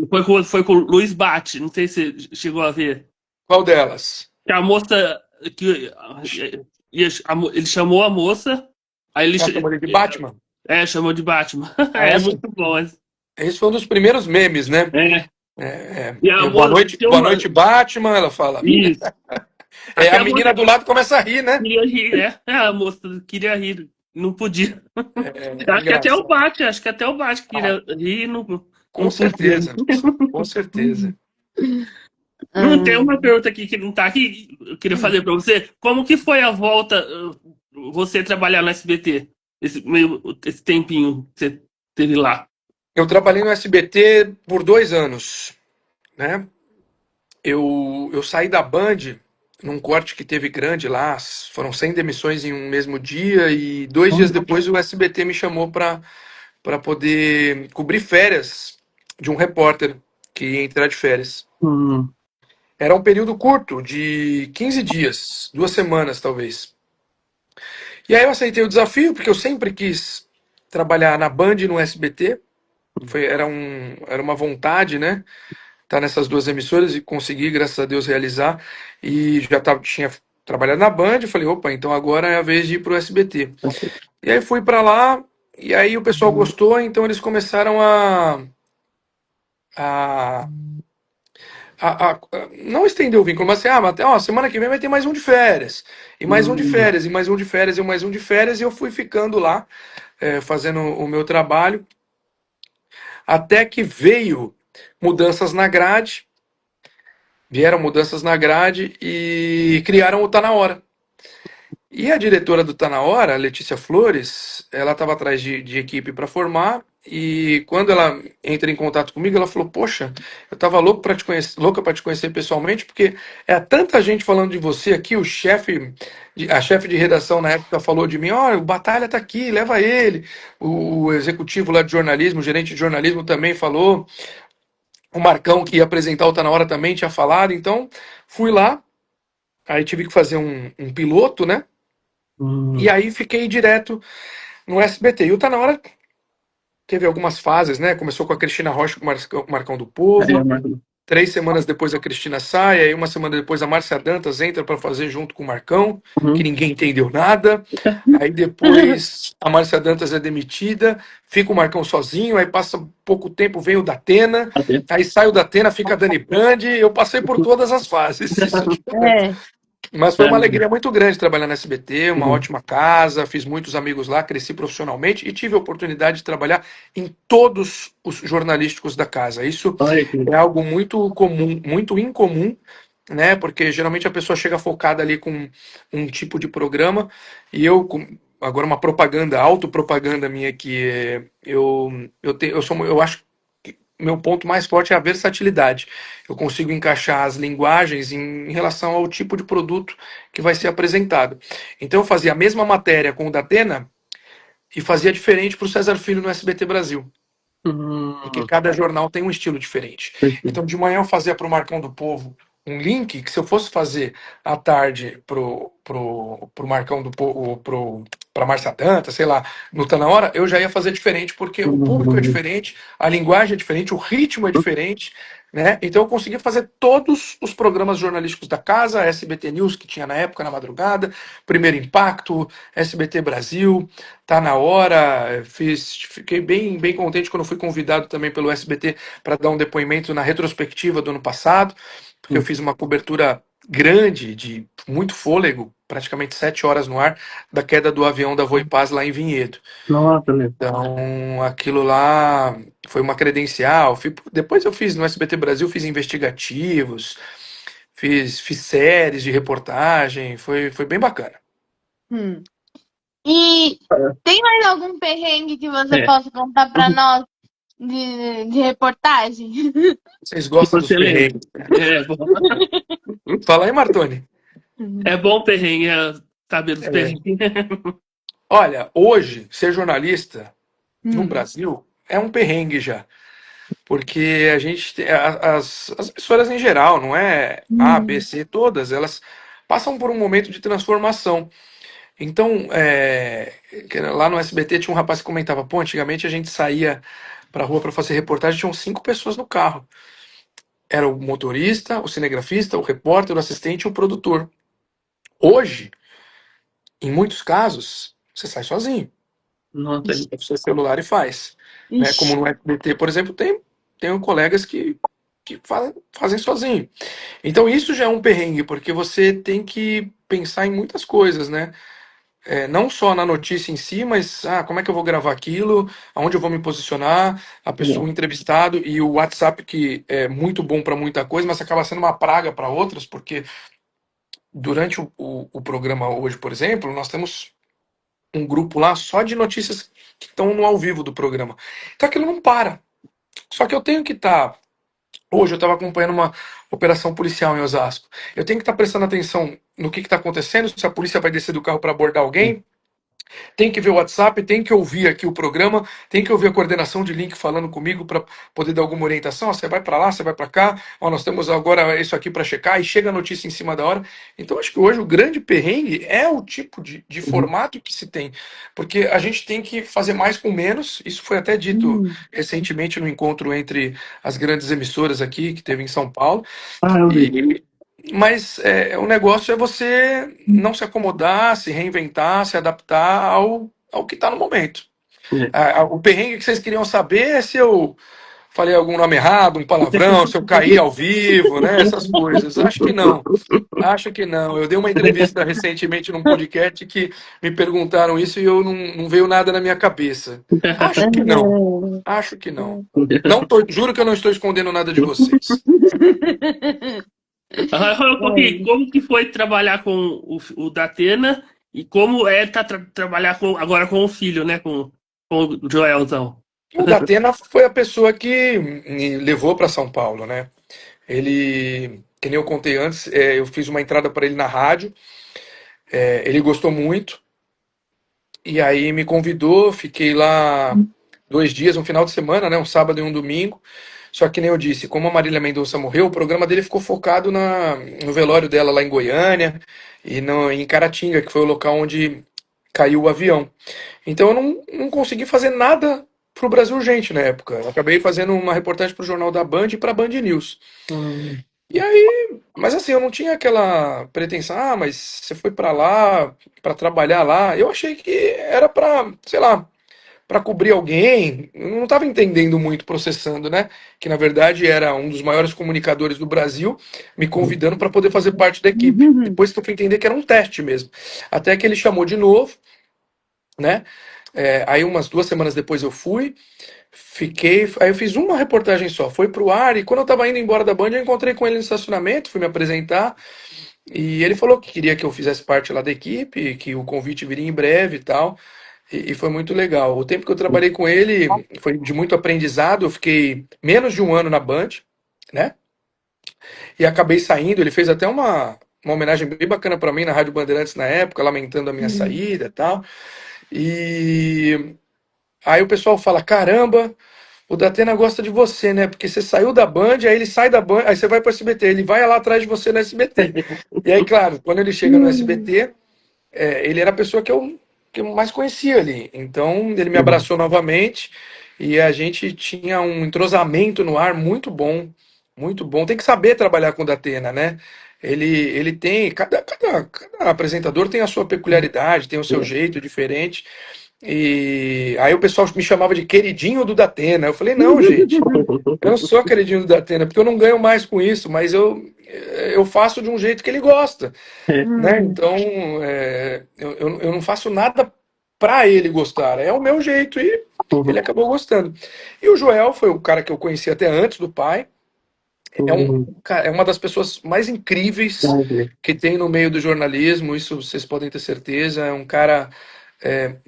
foi com o Luiz Bate. Não sei se você chegou a ver. qual delas? Que a moça que ele chamou a moça, aí ele Ah, chamou ele de Batman? chamou de Batman. Ah, É essa? muito bom. Esse foi um dos primeiros memes, né? É. É, E a boa moça noite, tem boa uma. noite, Batman, ela fala. Isso. A Até a moça menina do lado começa a rir, né? queria rir, né? A moça queria rir, não podia. É Acho que até o engraçado. Bate, acho que até o Bate Ah, queria rir, não, com não podia. certeza, com certeza. Não tem uma pergunta aqui que não tá aqui, eu queria fazer para você. Como que foi a volta, você trabalhar no SBT? Esse tempinho que você teve lá. Eu trabalhei no SBT por 2 anos, né? Eu saí da Band num corte que teve grande lá, foram 100 demissões em um mesmo dia, e 2 dias depois o SBT me chamou para poder cobrir férias de um repórter que ia entrar de férias. Hum, Era um período curto, de 15 dias, 2 semanas talvez. E aí eu aceitei o desafio, porque eu sempre quis trabalhar na Band e no SBT. Era uma vontade, né? Estar nessas duas emissoras e conseguir, graças a Deus, realizar. E tinha trabalhado na Band, eu falei, opa, então agora é a vez de ir para o SBT. E aí fui para lá, e aí o pessoal gostou, então eles começaram a não estender o vínculo, mas assim, até, semana que vem vai ter mais um de férias, e mais um de hum, férias, e mais um de férias, e mais um de férias, e eu fui ficando lá, fazendo o meu trabalho, até que veio mudanças na grade, vieram mudanças na grade e criaram o Tá Na Hora. E a diretora do Tá Na Hora, Letícia Flores, ela estava atrás de equipe para formar, e quando ela entra em contato comigo, ela falou: Poxa, eu estava louca para te conhecer pessoalmente, porque é tanta gente falando de você aqui. A chefe de redação na época falou de mim: Olha, o Batalha tá aqui, leva ele. O executivo lá de jornalismo, o gerente de jornalismo também falou. O Marcão, que ia apresentar o Tá Na Hora, também tinha falado. Então, fui lá, aí tive que fazer um piloto, né? E hum. aí fiquei direto no SBT. E o Tá Na Hora teve algumas fases, né? Começou com a Cristina Rocha com o Marcão do É, Povo. mas- 3 semanas depois a Cristina sai, aí uma semana depois a Márcia Dantas entra para fazer junto com o Marcão, que uhum. ninguém entendeu nada. Aí depois a Márcia Dantas é demitida, fica o Marcão sozinho, aí passa pouco tempo, vem o Datena, Até. aí sai o Datena, fica a Dani Brand. Eu passei por todas as fases. Isso te garanto. É. Mas foi uma alegria muito grande trabalhar na SBT, uma Uhum. ótima casa, fiz muitos amigos lá, cresci profissionalmente e tive a oportunidade de trabalhar em todos os jornalísticos da casa. Isso Olha que é algo muito comum, muito incomum né? Porque geralmente a pessoa chega focada ali com um tipo de programa e eu agora uma propaganda, autopropaganda minha que eu acho que meu ponto mais forte é a versatilidade. Eu consigo encaixar as linguagens em relação ao tipo de produto que vai ser apresentado. Então eu fazia a mesma matéria com o Datena e fazia diferente para o César Filho no SBT Brasil. Porque cada jornal tem um estilo diferente. Então, de manhã eu fazia para o Marcão do Povo um link que, se eu fosse fazer à tarde pro Marcão do Povo, para Márcia Dantas, sei lá, no Tá Na Hora, eu já ia fazer diferente, porque o público é diferente, a linguagem é diferente, o ritmo é diferente, né? Então eu conseguia fazer todos os programas jornalísticos da casa, SBT News, que tinha na época, na madrugada, Primeiro Impacto, SBT Brasil, Tá Na Hora, fiquei bem contente quando fui convidado também pelo SBT para dar um depoimento na retrospectiva do ano passado, porque eu fiz uma cobertura grande, de muito fôlego, praticamente 7 horas no ar, da queda do avião da Voipaz lá em Vinhedo. Nossa, meu. Então, aquilo lá foi uma credencial. Depois eu fiz no SBT Brasil, fiz investigativos, fiz séries de reportagem, foi bem bacana. Hum. E tem mais algum perrengue que você É. possa contar para nós de reportagem? Vocês Que gostam dos você lembra. perrengues? É bom, Fala aí, Martoni. é bom perrengue, saber dos É. perrengues. Olha, hoje, ser jornalista no Hum. Brasil é um perrengue já. Porque a gente as emissoras em geral, não é A, B, Hum. C, todas, elas passam por um momento de transformação. Então, lá no SBT tinha um rapaz que comentava, pô, antigamente a gente saía pra rua para fazer reportagem, tinham 5 pessoas no carro. Era o motorista, o cinegrafista, o repórter, o assistente e o produtor. Hoje, em muitos casos, você sai sozinho. Nossa, Pega o seu celular e faz. Né? Como Ixi. no SBT, por exemplo, tem colegas que fazem sozinho. Então isso já é um perrengue, porque você tem que pensar em muitas coisas, né? Não só na notícia em si, mas como é que eu vou gravar aquilo, aonde eu vou me posicionar, a pessoa, o entrevistado e o WhatsApp, que é muito bom para muita coisa, mas acaba sendo uma praga para outras, porque durante o programa hoje, por exemplo, nós temos um grupo lá só de notícias que estão no ao vivo do programa. Então aquilo não para. Só que eu tenho que estar. Hoje eu estava acompanhando uma operação policial em Osasco. Eu tenho que estar prestando atenção no que está acontecendo, se a polícia vai descer do carro para abordar alguém, tem que ver o WhatsApp, tem que ouvir aqui o programa, tem que ouvir a coordenação de link falando comigo para poder dar alguma orientação. Ó, você vai para lá, você vai para cá, ó, nós temos agora isso aqui para checar, e chega a notícia em cima da hora. Então acho que hoje o grande perrengue é o tipo de formato que se tem, porque a gente tem que fazer mais com menos. Isso foi até dito recentemente no encontro entre as grandes emissoras aqui que teve em São Paulo. eu vi. Mas o negócio é você não se acomodar, se reinventar, se adaptar ao que está no momento. É. O perrengue que vocês queriam saber é se eu falei algum nome errado, um palavrão, se eu caí ao vivo, né? Essas coisas. Acho que não. Acho que não. Eu dei uma entrevista recentemente num podcast que me perguntaram isso e eu não veio nada na minha cabeça. Acho que não. Acho que não. Juro que eu não estou escondendo nada de vocês. Fala um pouquinho, como que foi trabalhar com o Datena e como é trabalhar agora com o filho, né? Com o Joelzão. O Datena foi a pessoa que me levou para São Paulo, né? Ele, que nem eu contei antes, eu fiz uma entrada para ele na rádio, ele gostou muito, e aí me convidou, fiquei lá 2 dias, um final de semana, né? Um sábado e um domingo. Só que nem eu disse, como a Marília Mendonça morreu, o programa dele ficou focado no velório dela lá em Goiânia e em Caratinga, que foi o local onde caiu o avião. Então eu não consegui fazer nada pro Brasil Urgente na época. Eu acabei fazendo uma reportagem pro Jornal da Band e pra Band News. E aí, mas assim, eu não tinha aquela pretensão, mas você foi pra lá pra trabalhar lá. Eu achei que era pra, sei lá, pra cobrir alguém. Eu não estava entendendo muito, processando, né? Que na verdade era um dos maiores comunicadores do Brasil, me convidando para poder fazer parte da equipe. Depois que eu fui entender que era um teste mesmo. Até que ele chamou de novo, né? Aí umas 2 semanas depois eu fui, fiquei. Aí eu fiz uma reportagem só, foi pro ar, e quando eu tava indo embora da Band, eu encontrei com ele no estacionamento, fui me apresentar, e ele falou que queria que eu fizesse parte lá da equipe, que o convite viria em breve e tal. E foi muito legal. O tempo que eu trabalhei com ele foi de muito aprendizado. Eu fiquei menos de um ano na Band, né? E acabei saindo. Ele fez até uma homenagem bem bacana para mim na Rádio Bandeirantes na época, lamentando a minha saída e tal. E aí o pessoal fala: caramba, o Datena gosta de você, né? Porque você saiu da Band, aí ele sai da Band, aí você vai para o SBT, ele vai lá atrás de você no SBT. E aí, claro, quando ele chega no SBT, ele era a pessoa que eu mais conhecia ali. Então, ele me abraçou novamente e a gente tinha um entrosamento no ar muito bom, muito bom. Tem que saber trabalhar com o Datena, né? Ele tem, cada apresentador tem a sua peculiaridade, tem o seu jeito diferente. E aí o pessoal me chamava de queridinho do Datena. Eu falei, não, gente, eu não sou queridinho do Datena, porque eu não ganho mais com isso, mas eu faço de um jeito que ele gosta, né? Então, eu não faço nada para ele gostar, é o meu jeito e ele acabou gostando. E o Joel foi o cara que eu conheci até antes do pai. É uma das pessoas mais incríveis que tem no meio do jornalismo, isso vocês podem ter certeza. É um cara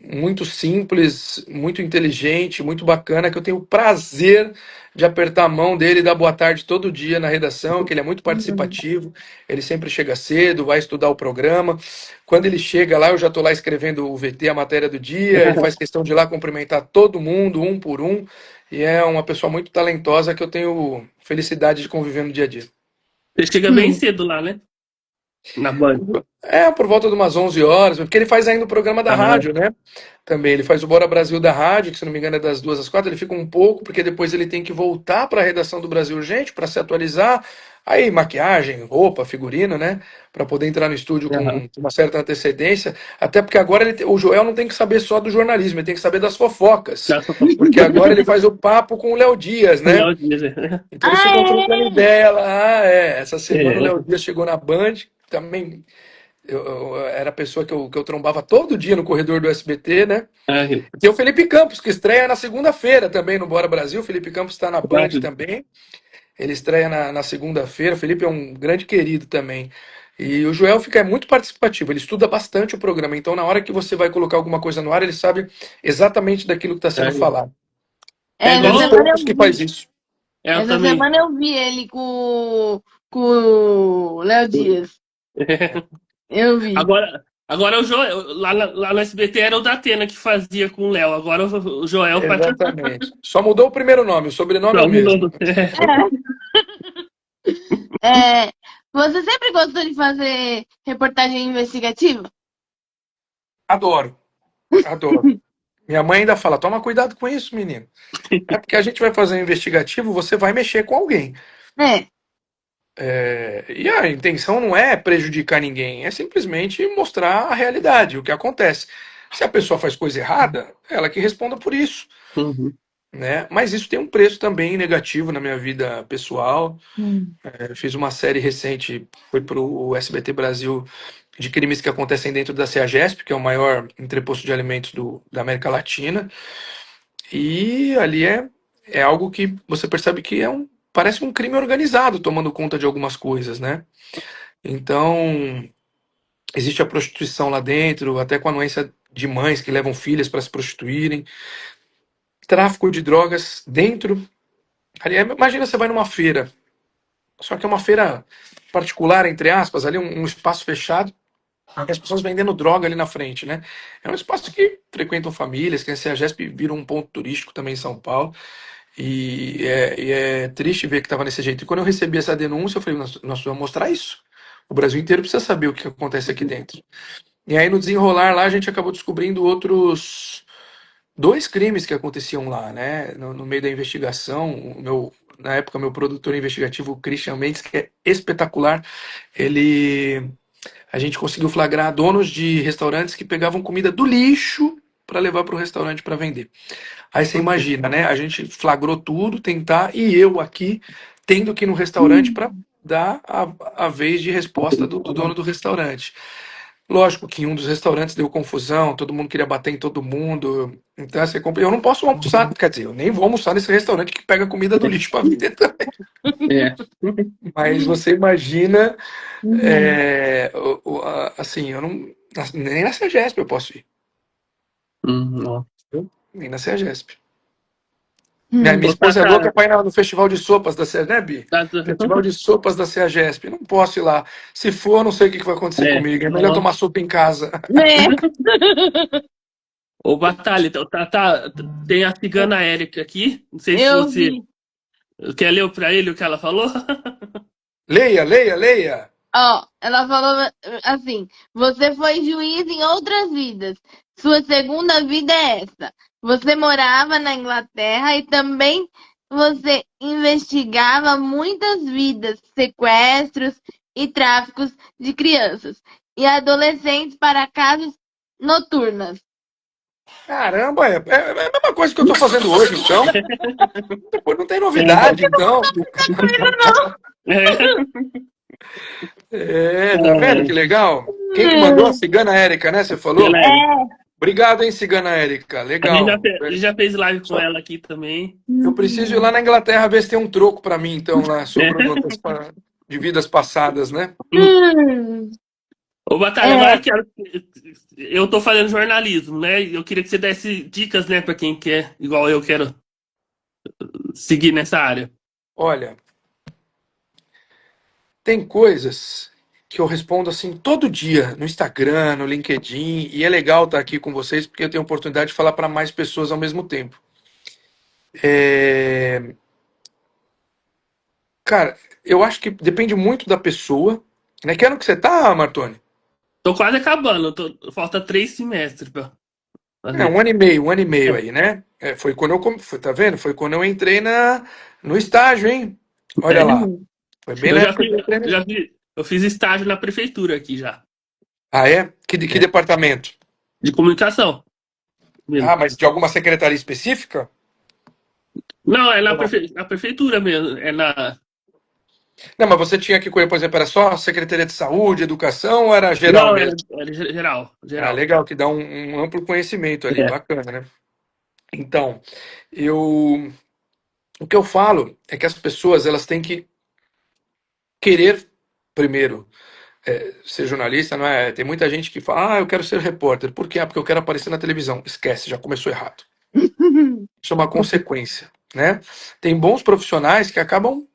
muito simples, muito inteligente, muito bacana, que eu tenho o prazer de apertar a mão dele e dar boa tarde todo dia na redação, que ele é muito participativo, ele sempre chega cedo, vai estudar o programa. Quando ele chega lá, eu já estou lá escrevendo o VT, a matéria do dia, ele faz questão de ir lá cumprimentar todo mundo, um por um, e é uma pessoa muito talentosa que eu tenho felicidade de conviver no dia a dia. Você chega bem cedo lá, né? Na Band. Por volta de umas 11 horas, porque ele faz ainda o programa da Ah, rádio, né? Também, ele faz o Bora Brasil da rádio, que se não me engano é das 2 às 4, ele fica um pouco, porque depois ele tem que voltar para a redação do Brasil Urgente para se atualizar. Aí, maquiagem, roupa, figurino, né? Para poder entrar no estúdio aham. com uma certa antecedência. Até porque agora o Joel não tem que saber só do jornalismo, ele tem que saber das fofocas. Já sou com Porque agora ele faz o papo com o Léo Dias, o né? Léo Dias. Né? Então eles ficam trocando Ah, ideia lá. Essa semana o É. Léo Dias chegou na Band, também eu era a pessoa que eu trombava todo dia no corredor do SBT, né? Ah, Tem o Felipe Campos, que estreia na segunda-feira também no Bora Brasil. O Felipe Campos está na Band também. Ele estreia na segunda-feira. O Felipe é um grande querido também. E o Joel fica muito participativo, ele estuda bastante o programa. Então, na hora que você vai colocar alguma coisa no ar, ele sabe exatamente daquilo que está sendo falado. É É essa igual. dos semana eu poucos que faz vi. isso. Eu Essa também. semana eu vi ele com o Léo Dias. Eu vi. Agora o Joel, lá no SBT era o Datena que fazia com o Léo. Agora o Joel faz. Exatamente. Só mudou o primeiro nome, o sobrenome é o Não, mesmo. mudou. É, você sempre gostou de fazer reportagem investigativa? Adoro, adoro. Minha mãe ainda fala: toma cuidado com isso, menino. É porque a gente vai fazer um investigativo, você vai mexer com alguém. É. E a intenção não é prejudicar ninguém, é simplesmente mostrar a realidade, o que acontece. Se a pessoa faz coisa errada, ela que responda por isso, Uhum. né? Mas isso tem um preço também negativo na minha vida pessoal. Eu fiz uma série recente, foi para o SBT Brasil, de crimes que acontecem dentro da CEAGESP, que é o maior entreposto de alimentos da América Latina. E ali é algo que você percebe que parece um crime organizado tomando conta de algumas coisas, né? Então, existe a prostituição lá dentro, até com a anuência de mães que levam filhas para se prostituírem, tráfico de drogas dentro. Ali, imagina você vai numa feira, só que é uma feira particular, entre aspas, ali um espaço fechado, e as pessoas vendendo droga ali na frente, né? É um espaço que frequentam famílias, que a CEAGESP vira um ponto turístico também em São Paulo. E é triste ver que estava desse jeito. E quando eu recebi essa denúncia, eu falei: nós vamos mostrar isso. O Brasil inteiro precisa saber o que acontece aqui dentro. E aí, no desenrolar lá, a gente acabou descobrindo outros 2 crimes que aconteciam lá, né? No meio da investigação, na época, meu produtor investigativo, o Christian Mendes, que é espetacular, a gente conseguiu flagrar donos de restaurantes que pegavam comida do lixo para levar para o restaurante para vender. Aí você imagina, né? A gente flagrou tudo, tentar, e eu aqui tendo que ir no restaurante para dar a vez de resposta do dono do restaurante. Lógico que em um dos restaurantes deu confusão, todo mundo queria bater em todo mundo. Então, assim, eu não posso almoçar, quer dizer, eu nem vou almoçar nesse restaurante que pega comida do lixo para vender também. É. Mas você imagina, Uhum. assim, eu não. Nem na CEAGESP eu posso ir. Ó. Viu? Nem na CEAGESP. Minha Ô, esposa é Tata, louca para ir no Festival de Sopas da CEAGESP, né, Bi? Tata, Festival de Sopas da CEAGESP. Não posso ir lá. Se for, eu não sei o que vai acontecer é, comigo. É melhor ó. tomar sopa em casa. É, Ô, Batalha, então, tem a cigana Érica aqui. Não sei se eu você vi. quer ler pra ele o que ela falou. Leia, leia, leia. Ó, ela falou assim: você foi juiz em outras vidas. Sua segunda vida é essa. Você morava na Inglaterra e também você investigava muitas vidas, sequestros e tráficos de crianças e adolescentes para casas noturnas. Caramba, é a mesma coisa que eu tô fazendo hoje, então. Depois não tem novidade, então. É. É, tá vendo que É. legal? Quem que mandou? A Cigana Érica, né? Você falou? Galera, Obrigado, hein, Cigana Érica. Legal. a gente já fez live com Só- ela aqui também. Eu preciso ir lá na Inglaterra ver se tem um troco pra mim, então, lá, É. sobre de vidas passadas, né? Ô, Batalha, agora É, eu quero. Eu tô fazendo jornalismo, né? Eu queria que você desse dicas, né, pra quem quer, igual eu quero seguir nessa área. Olha, tem coisas que eu respondo assim todo dia no Instagram, no LinkedIn, e é legal estar aqui com vocês porque eu tenho a oportunidade de falar para mais pessoas ao mesmo tempo. É, Cara, eu acho que depende muito da pessoa. Né? Que ano que você tá, Martoni? Tô quase acabando, falta 3 semestres pra É, fazer. um ano e meio É. aí, né? É, foi quando tá vendo? Foi quando eu entrei no estágio, hein? Olha É. lá. Foi bem Eu na já época fiz, que eu entrei no... eu fiz estágio na prefeitura aqui já, Ah, é? Que é, departamento? de comunicação Ah, mesmo. mas de alguma secretaria específica? Não, é Ou não? na prefeitura mesmo, é na. Não, mas você tinha que correr, por exemplo, era só Secretaria de Saúde, Educação ou era geral Não, mesmo? era geral, Ah, geral. legal, que dá um amplo conhecimento ali, É. bacana, né? Então, eu, o que eu falo é que as pessoas elas têm que querer primeiro ser jornalista, não é? Tem muita gente que fala, eu quero ser repórter. Por quê? Ah, porque eu quero aparecer na televisão. Esquece, já começou errado. Isso é uma consequência, né? Tem bons profissionais que acabam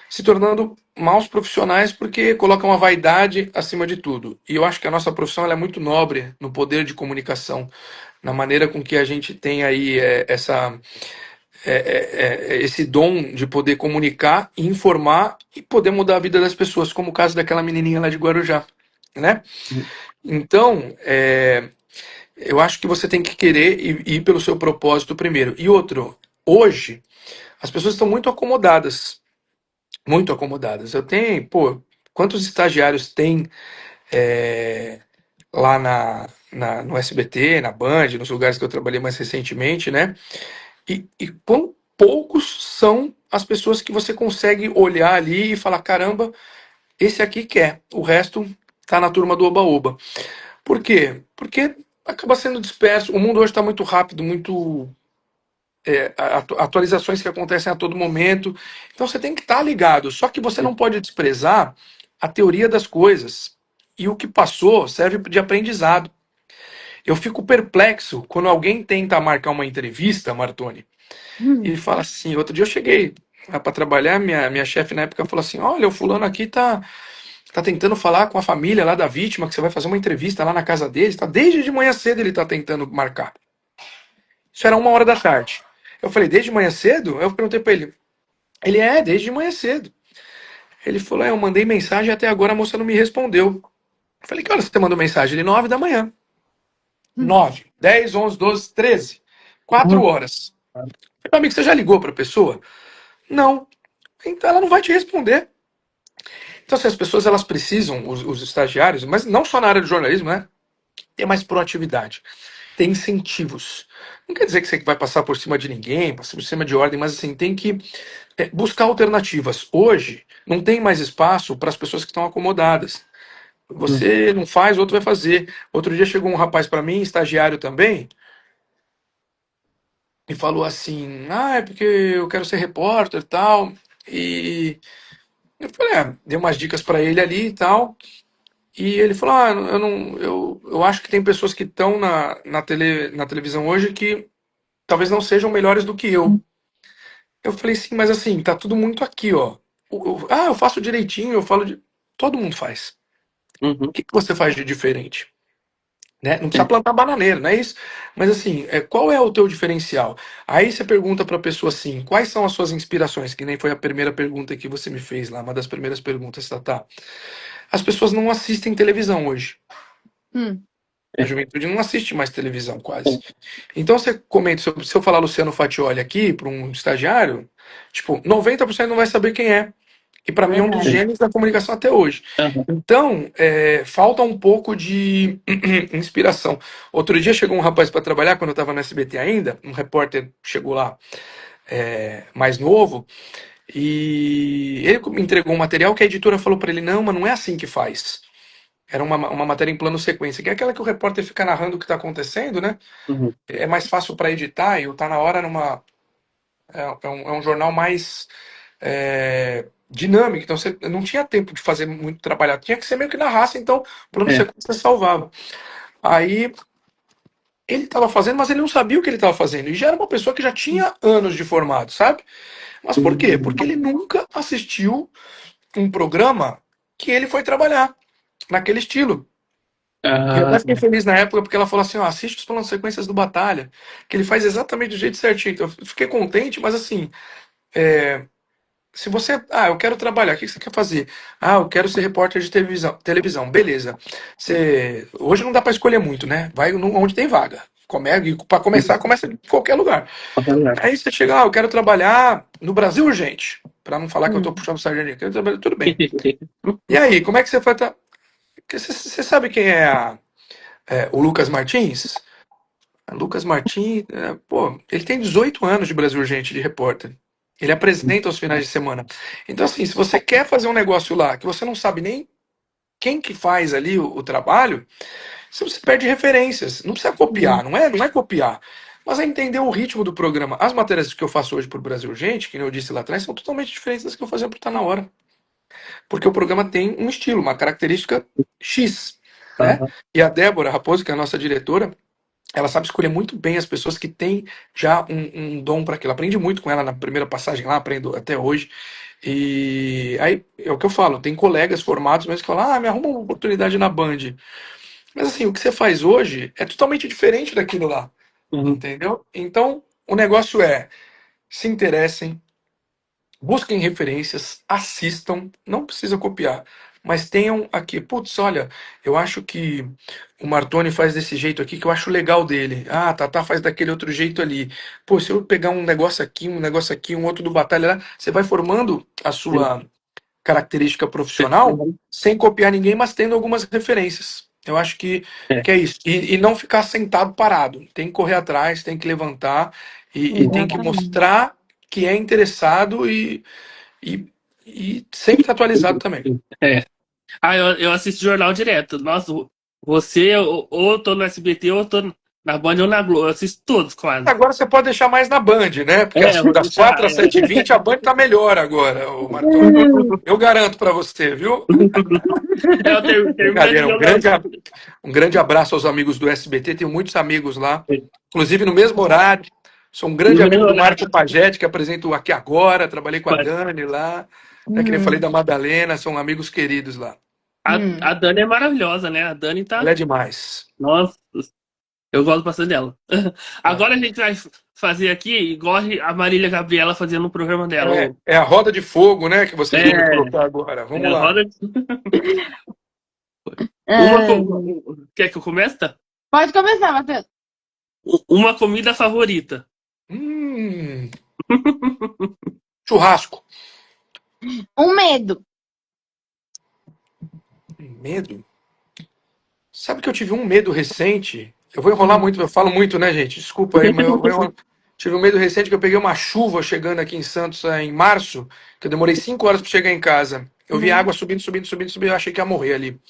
se tornando maus profissionais porque colocam a vaidade acima de tudo. E eu acho que a nossa profissão ela é muito nobre no poder de comunicação, na maneira com que a gente tem aí esse dom de poder comunicar, informar e poder mudar a vida das pessoas, como o caso daquela menininha lá de Guarujá, né? Então, eu acho que você tem que querer ir pelo seu propósito primeiro. E outro, hoje as pessoas estão muito acomodadas, muito acomodadas. Eu tenho, pô, quantos estagiários tem lá no SBT, na Band, nos lugares que eu trabalhei mais recentemente, né? E quão poucos são as pessoas que você consegue olhar ali e falar, caramba, esse aqui quer, o resto tá na turma do oba-oba. Por quê? Porque acaba sendo disperso. O mundo hoje está muito rápido, muito atualizações que acontecem a todo momento. Então você tem que estar ligado. Só que você não pode desprezar a teoria das coisas. E o que passou serve de aprendizado. Eu fico perplexo quando alguém tenta marcar uma entrevista, Martoni, e fala assim. Outro dia eu cheguei para trabalhar, minha chefe na época falou assim: Olha, o fulano aqui tá tentando falar com a família lá da vítima, que você vai fazer uma entrevista lá na casa deles. Tá? Desde de manhã cedo ele tá tentando marcar. Isso era 1 hora da tarde. Eu falei, desde manhã cedo? Eu perguntei para ele. Ele desde manhã cedo. Ele falou, eu mandei mensagem e até agora a moça não me respondeu. Eu falei, que horas você mandou mensagem? Ele, 9 da manhã. 9, 10, 11, 12, 13. 4 horas. Eu falei, meu amigo, você já ligou para a pessoa? Não. Então ela não vai te responder. Então, assim, as pessoas elas precisam, os estagiários, mas não só na área do jornalismo, né? Ter mais proatividade. Ter incentivos. Não quer dizer que você vai passar por cima de ninguém, passar por cima de ordem, mas assim, tem que buscar alternativas. Hoje, não tem mais espaço para as pessoas que estão acomodadas. Você não faz, outro vai fazer. Outro dia chegou um rapaz para mim, estagiário também, e falou assim: Ah, é porque eu quero ser repórter e tal. E eu falei: dei umas dicas para ele ali e tal. E ele falou: eu não, eu acho que tem pessoas que estão na televisão hoje que talvez não sejam melhores do que eu. Eu falei: Sim, mas assim, tá tudo muito aqui, ó. Eu faço direitinho, eu falo de. Todo mundo faz. O Uhum. que que você faz de diferente? Né? Não precisa É. plantar bananeira, não é isso? Mas assim, qual é o teu diferencial? Aí você pergunta para a pessoa assim, quais são as suas inspirações? Que nem foi a primeira pergunta que você me fez lá, uma das primeiras perguntas, tá? As pessoas não assistem televisão hoje. Hum. A juventude não assiste mais televisão, quase. Então você comenta, se eu falar Luciano Fatioli aqui para um estagiário, tipo, 90% não vai saber quem é. E para mim é um dos Verdade. gênios da comunicação até hoje. Aham. Então, falta um pouco de inspiração. Outro dia chegou um rapaz para trabalhar, quando eu estava no SBT ainda, um repórter chegou lá mais novo, e ele me entregou um material que a editora falou para ele: Não, mas não é assim que faz. Era uma matéria em plano sequência, que é aquela que o repórter fica narrando o que está acontecendo, né? Uhum. É mais fácil para editar e o Tá Na Hora é um jornal mais dinâmico, então você não tinha tempo de fazer muito trabalhado, tinha que ser meio que na raça, então o plano É. sequência salvava. Aí ele estava fazendo, mas ele não sabia o que ele estava fazendo, e já era uma pessoa que já tinha anos de formado, sabe? Mas por quê? Porque ele nunca assistiu um programa que ele foi trabalhar naquele estilo. E eu Ah, até fiquei feliz na época porque ela falou assim: ó, assiste os planos sequências do Batalha, que ele faz exatamente do jeito certinho. Então eu fiquei contente, mas assim, se você. Eu quero trabalhar, o que você quer fazer? Eu quero ser repórter de televisão. Beleza. Hoje não dá para escolher muito, né? Vai onde tem vaga. Para começar, começa em qualquer lugar. Aí você chega, eu quero trabalhar no Brasil Urgente. Para não falar que eu tô Hum. puxando sardinha, quero trabalhar, tudo bem. E aí, como é que você vai. Porque você sabe quem é, o Lucas Martins? Lucas Martins, pô, ele tem 18 anos de Brasil Urgente de repórter. Ele apresenta aos finais de semana. Então, assim, se você quer fazer um negócio lá que você não sabe nem quem que faz ali o trabalho, você perde referências. Não precisa copiar, não é copiar. Mas é entender o ritmo do programa. As matérias que eu faço hoje por Brasil Urgente, que nem eu disse lá atrás, são totalmente diferentes das que eu fazia por Tá Na Hora. Porque o programa tem um estilo, uma característica X, né? Aham. E a Débora Raposo, que é a nossa diretora, ela sabe escolher muito bem as pessoas que têm já um dom para aquilo. Aprendi muito com ela na primeira passagem lá, aprendo até hoje. E aí é o que eu falo, tem colegas formados mesmo que falam: me arruma uma oportunidade na Band. Mas assim, o que você faz hoje é totalmente diferente daquilo lá, Uhum. entendeu? Então, o negócio se interessem, busquem referências, assistam, não precisa copiar, mas tenham aqui, putz, olha, eu acho que o Martoni faz desse jeito aqui que eu acho legal dele. Ah, Tatá faz daquele outro jeito ali. Pô, se eu pegar um negócio aqui, um outro do Batalha lá, você vai formando a sua característica profissional sem copiar ninguém, mas tendo algumas referências. Eu acho É. que é isso. E não ficar sentado parado. Tem que correr atrás, tem que levantar e tem que Exatamente. mostrar que é interessado e, e sempre tá atualizado também. É. Eu assisto jornal direto. Nossa, você, ou eu tô no SBT, ou eu tô na Band ou na Globo. Eu assisto todos, quase. Agora você pode deixar mais na Band, né? Porque É, eu vou das deixar. 4 às 7h20 a Band tá melhor agora, o Martoni. Eu garanto para você, viu? Termina de Brincadeira. ver Um o meu. grande abraço aos amigos do SBT. Tenho muitos amigos lá, inclusive no mesmo horário. Sou um grande No amigo mesmo do horário. Marco Pagetti, que apresento Aqui Agora. Trabalhei com a Quase. Dani lá. Né, que nem falei Hum. da Madalena. São amigos queridos lá. Hum. A Dani é maravilhosa, né? A Dani Ela tá. é demais. Nossa, eu gosto bastante dela. Agora a gente vai fazer aqui, igual a Marília Gabriela fazia no programa dela. É a roda de fogo, né? Que vocês vão me É, colocar agora. Vamos é, lá. roda. Uma, Ah, quer que eu comece? Tá? pode começar, Matheus. Uma comida favorita. Hum, churrasco. Um medo. Medo? Sabe que eu tive um medo recente? Eu vou enrolar Hum. muito, eu falo muito, né, gente? Desculpa aí, mas tive um medo recente que eu peguei uma chuva chegando aqui em Santos em março, que eu demorei 5 horas para chegar em casa. Eu vi a água subindo, subindo, subindo, subindo. Eu achei que ia morrer ali.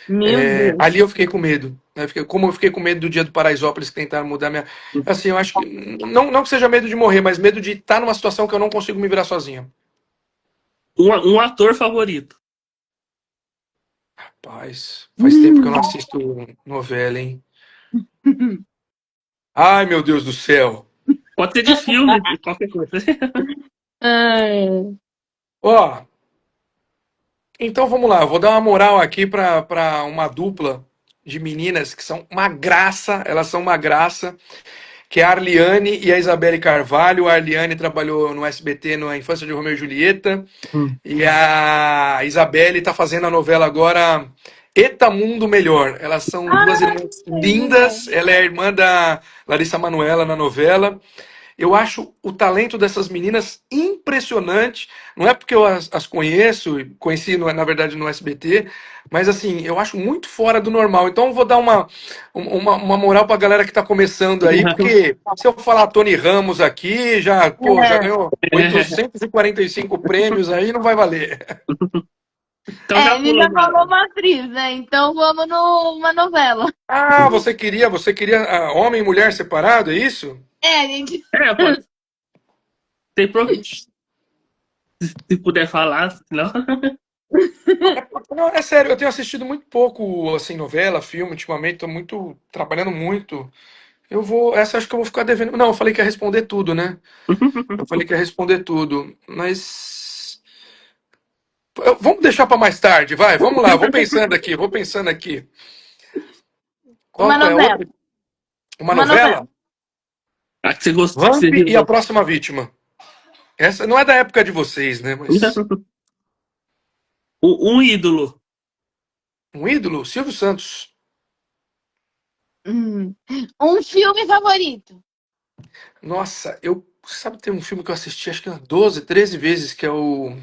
Meu Deus. Ali eu fiquei com medo. Né? Como eu fiquei com medo do dia do Paraisópolis que tentaram mudar minha. Assim, eu acho que. Não que seja medo de morrer, mas medo de estar numa situação que eu não consigo me virar sozinho. Um ator favorito. Rapaz, faz tempo que eu não assisto novela, hein? Ai, meu Deus do céu. Pode ser de filme, de qualquer coisa. Ai. Ó, então vamos lá. Eu vou dar uma moral aqui pra uma dupla de meninas que são uma graça. Elas são uma graça. Que é a Arliane e a Isabelle Carvalho. A Arliane trabalhou no SBT na Infância de Romeu e Julieta. Hum. E a Isabelle está fazendo a novela agora Eta Mundo Melhor. Elas são duas irmãs lindas. Ela é a irmã da Larissa Manoela na novela. Eu acho o talento dessas meninas impressionante. Não é porque eu as conheço, conheci na verdade no SBT, mas assim, eu acho muito fora do normal. Então eu vou dar uma moral pra galera que tá começando aí, porque se eu falar Tony Ramos aqui, já ganhou 845 prêmios aí, não vai valer. Então já Ele já pula. falou uma atriz, né? Então vamos numa novela. Ah, você queria homem e mulher separado, é isso? É, gente. Pode. Tem se puder falar, senão. Não, é sério, eu tenho assistido muito pouco, assim, novela, filme, ultimamente, tô trabalhando muito. Essa acho que eu vou ficar devendo. Não, eu falei que ia responder tudo, né? Eu falei que ia responder tudo, mas vamos deixar para mais tarde, vai, vamos lá, vou pensando aqui. Uma Qual que é novela. outra? Uma Uma novela. novela? Ah, que você gostou. Que Vamp você e a viu. próxima vítima. Essa não é da época de vocês, né? Mas Um ídolo. um ídolo, Silvio Santos. Um filme favorito. Nossa, sabe, tem um filme que eu assisti acho que umas 12, 13 vezes, que é o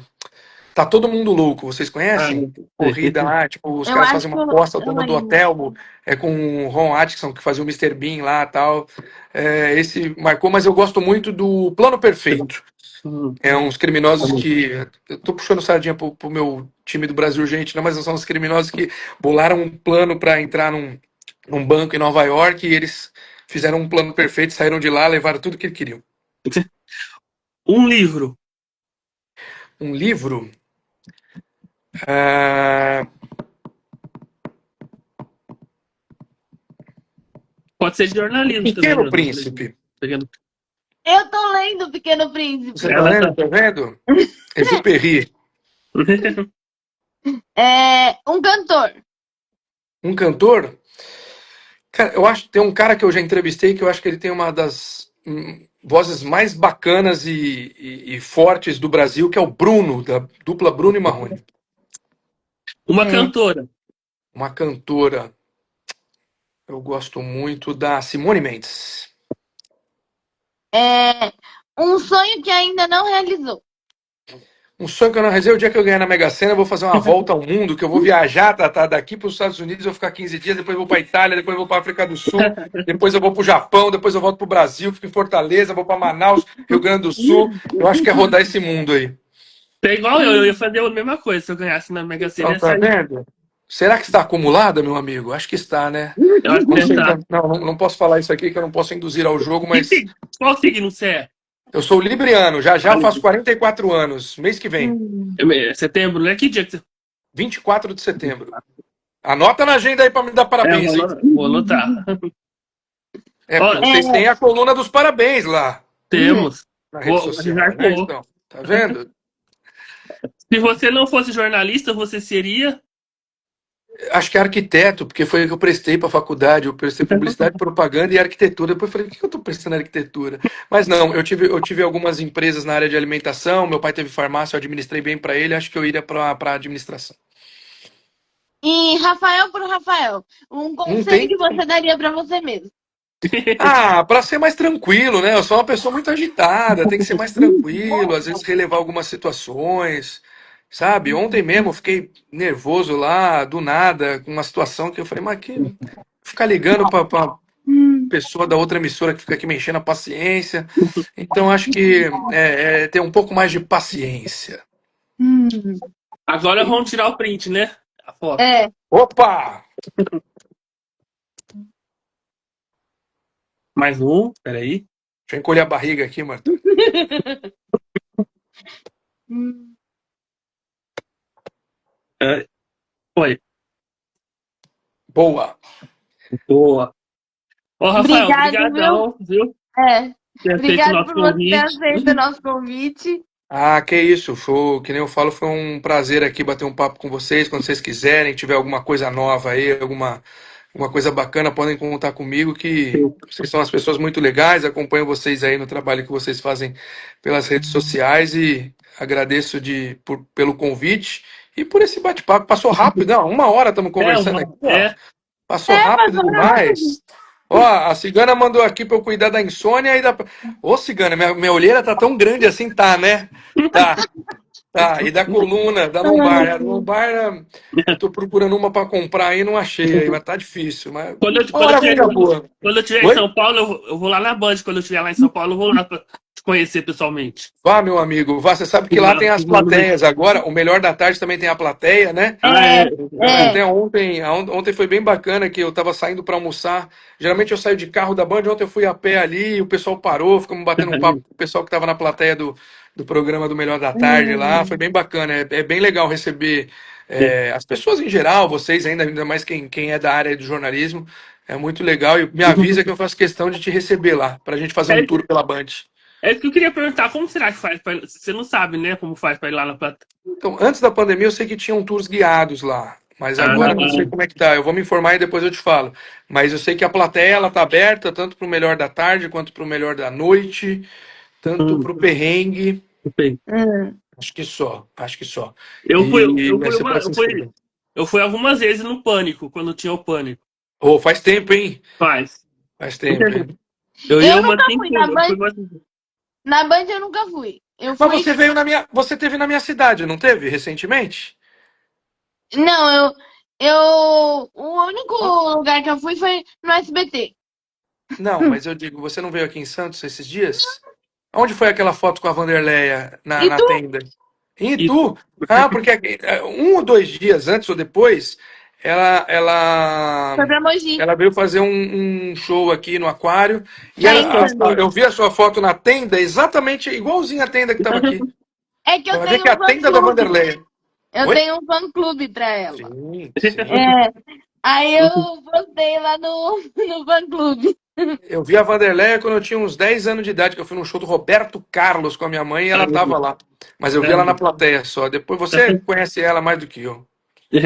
Tá Todo Mundo Louco, vocês Ah, conhecem? Corrida lá, tipo, os Eu caras acho fazem que uma aposta, o eu dono do lembro. hotel é com o Ron Atkinson, que fazia o Mr. Bean lá e tal. Esse marcou, mas eu gosto muito do Plano Perfeito. hum. É uns criminosos que. Eu tô puxando sardinha pro meu time do Brasil, gente, não, mas são os criminosos que bolaram um plano para entrar num banco em Nova York e eles fizeram um plano perfeito, saíram de lá, levaram tudo que eles queriam. Um livro. Um livro. ah, Pode ser de jornalismo também. Pequeno Príncipe. Pequeno- Eu tô lendo O Pequeno Príncipe. Você tá Ela lendo? tá. Tá vendo? Exupéry. Um cantor. Um cantor. Cara, eu acho que tem um cara que eu já entrevistei que eu acho que ele tem uma das vozes mais bacanas e fortes do Brasil, que é o Bruno, da dupla Bruno e Marrone. Uma É. cantora. Uma cantora. Eu gosto muito da Simone Mendes. Um sonho que ainda não realizou. Um sonho que eu não realizei, o dia que eu ganhar na Mega Sena, eu vou fazer uma volta ao mundo, que eu vou viajar, tá, daqui para os Estados Unidos, eu vou ficar 15 dias, depois eu vou para Itália, depois eu vou para África do Sul, depois eu vou para o Japão, depois eu volto para o Brasil, fico em Fortaleza, vou para Manaus, Rio Grande do Sul. Eu acho que é rodar esse mundo aí. É igual eu ia fazer a mesma coisa. Se eu ganhasse na Mega Sena, Então, ia tá sair. vendo? Será que está acumulada, meu amigo? Acho que está, né? Eu acho que Não ia sei, estar. não posso falar isso aqui, que eu não posso induzir ao jogo, mas Qual signo você é? eu sou libriano, já faço 44 anos, mês que vem, Setembro, né? Que dia que você. 24 de setembro. Anota na agenda aí para me dar parabéns, hein? Vou anotar. Porque Ó, vocês têm a coluna dos parabéns lá temos. na rede social, né? Marcou. Então, tá vendo? Se você não fosse jornalista, você seria. Acho que é arquiteto, porque foi o que eu prestei para a faculdade. Eu prestei publicidade, propaganda e arquitetura. Depois eu falei, por que eu estou prestando arquitetura? Mas não, eu tive algumas empresas na área de alimentação. Meu pai teve farmácia, eu administrei bem para ele. Acho que eu iria para administração. E Rafael por Rafael. Um Não conselho tem. que você daria pra você mesmo. Ah, para ser mais tranquilo, né? Eu sou uma pessoa muito agitada, tem que ser mais tranquilo, às vezes relevar algumas situações, sabe? Ontem mesmo eu fiquei nervoso lá, do nada, com uma situação que eu falei, mas que ficar ligando para pessoa da outra emissora que fica aqui me enchendo a paciência. Então acho que ter um pouco mais de paciência. Agora vamos tirar o print, né? A foto. É. Opa! Mais um, peraí. Deixa eu encolher a barriga aqui, Marta. Foi. Boa. Boa. Ô, Rafael, Obrigado, viu? brigadão, viu? É. Por ter aceito o Obrigado nosso por você ter convite. aceito o nosso convite. Ah, que isso, que nem eu falo, foi um prazer aqui bater um papo com vocês. Quando vocês quiserem, tiver alguma coisa nova aí, alguma coisa bacana, podem contar comigo, que vocês são as pessoas muito legais, acompanho vocês aí no trabalho que vocês fazem pelas redes sociais e agradeço pelo convite e por esse bate-papo. Passou rápido, não, 1 hora estamos conversando aqui, ó. Passou rápido Passou rápido. demais. Ó, a cigana mandou aqui pra eu cuidar da insônia e da. Ô, cigana, minha olheira tá tão grande assim, tá, né? Tá, tá. E da coluna, da lombar. A lombar, eu tô procurando uma pra comprar aí, não achei aí, mas tá difícil. Mas uma Quando hora fica boa. eu tiver em Oi? São Paulo, eu vou lá na Band. Quando eu estiver lá em São Paulo, eu vou lá pra te conhecer pessoalmente. Vá, meu amigo, vá. Você sabe que lá tem as plateias agora. O Melhor da Tarde também tem a plateia, né? Ah, é. Até ontem foi bem bacana que eu tava saindo para almoçar. Geralmente eu saio de carro da Band, ontem eu fui a pé ali, o pessoal parou, ficamos batendo um papo com o pessoal que tava na plateia do programa do Melhor da Tarde lá. Foi bem bacana, é bem legal receber as pessoas em geral, vocês ainda mais quem é da área do jornalismo. É muito legal e me avisa que eu faço questão de te receber lá, pra gente fazer um tour pela Band. É isso que eu queria perguntar. Como será que faz? Você não sabe, né? Como faz pra ir lá na plateia? Então, antes da pandemia, eu sei que tinham tours guiados lá, mas agora eu não sei como é que tá. Eu vou me informar e depois eu te falo. Mas eu sei que a plateia ela tá aberta tanto para o melhor da tarde quanto para o melhor da noite, tanto para o perrengue. Hum. Acho que só, acho que só. Eu fui, E eu vai fui, ser uma, para se inscrever. eu fui algumas vezes no Pânico, quando tinha o Pânico. Oh, faz tempo, hein? Faz. Faz tempo, hein? Eu ia Eu umas nunca fui 5 na eu Band. fui umas... Na Band eu nunca fui. Eu Mas fui. você teve na minha cidade, não teve recentemente? Não, o único lugar que eu fui foi no SBT. Não, mas eu digo, você não veio aqui em Santos esses dias? Onde foi aquela foto com a Vanderleia E na tu? tenda? Em E... Itu? Ah, porque 1 ou 2 dias antes ou depois, ela, ela, Foi pra Mogi. ela veio fazer um show aqui no aquário. E É, então. eu vi a sua foto na tenda, exatamente igualzinha a tenda que estava aqui. É que eu Vai ver tenho que é um a tenda da fã-clube. Vanderleia. Eu Oi? tenho um fã-clube pra ela. Sim, sim. É. Aí eu postei lá no fã-clube. Eu vi a Vanderleia quando eu tinha uns 10 anos de idade, que eu fui num show do Roberto Carlos com a minha mãe e ela tava lá. Mas eu vi ela na plateia só. Depois você conhece ela mais do que eu. Sou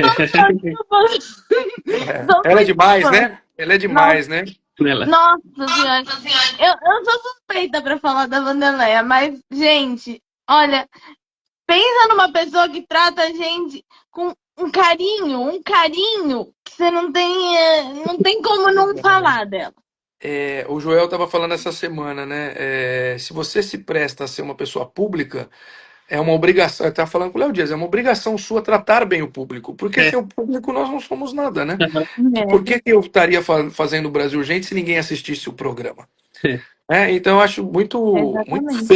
Ela é muito demais, fã. né? Ela é demais, né? Nossa senhora. Eu sou suspeita pra falar da Vanderleia, mas, gente, olha, pensa numa pessoa que trata a gente com um carinho que você não tem como não falar dela. O Joel estava falando essa semana, né? Se você se presta a ser uma pessoa pública, é uma obrigação. Estava falando com o Léo Dias, é uma obrigação sua tratar bem o público, porque sem o público nós não somos nada, né? Por que eu estaria fazendo o Brasil Gente se ninguém assistisse o programa? Então eu acho muito Exatamente.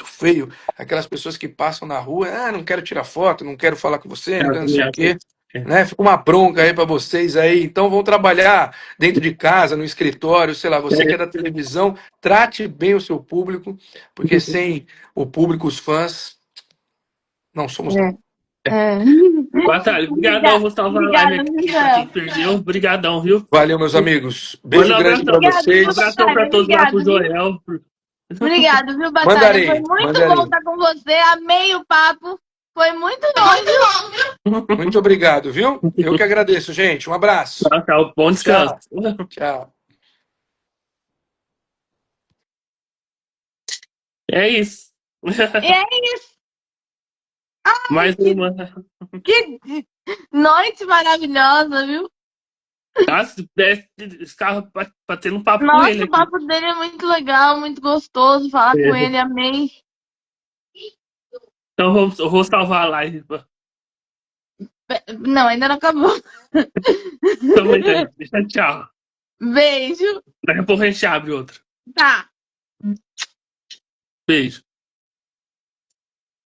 feio aquelas pessoas que passam na rua, não quero tirar foto, não quero falar com você, não quero não sei o quê. Né? Fica uma bronca aí para vocês aí. Então vão trabalhar dentro de casa, no escritório, sei lá, você que é da televisão, trate bem o seu público, porque sem o público, os fãs, não somos nada. Batalha, obrigadão, vou salvar a live aqui pra quem perdeu. Obrigadão, viu? Valeu, meus amigos. Beijo grande para vocês. Abração pra todos lá pro Joel. Obrigado, viu, Batalha? Mandarei, Foi muito mandarei. bom estar com você. Amei o papo. Foi muito bom, viu? Muito obrigado, viu? Eu que agradeço, gente. Um abraço. Tchau, bom descanso. Tchau. É isso. É isso. Ai, Mais uma. Que noite maravilhosa, viu? Nossa, esse carro batendo um papo com Nossa, ele o papo dele é muito legal, muito gostoso falar com ele. Amei. Então eu vou salvar a live. Não, ainda não acabou. Tchau. Beijo. Daqui a pouco a gente abre outra. Tá. Beijo.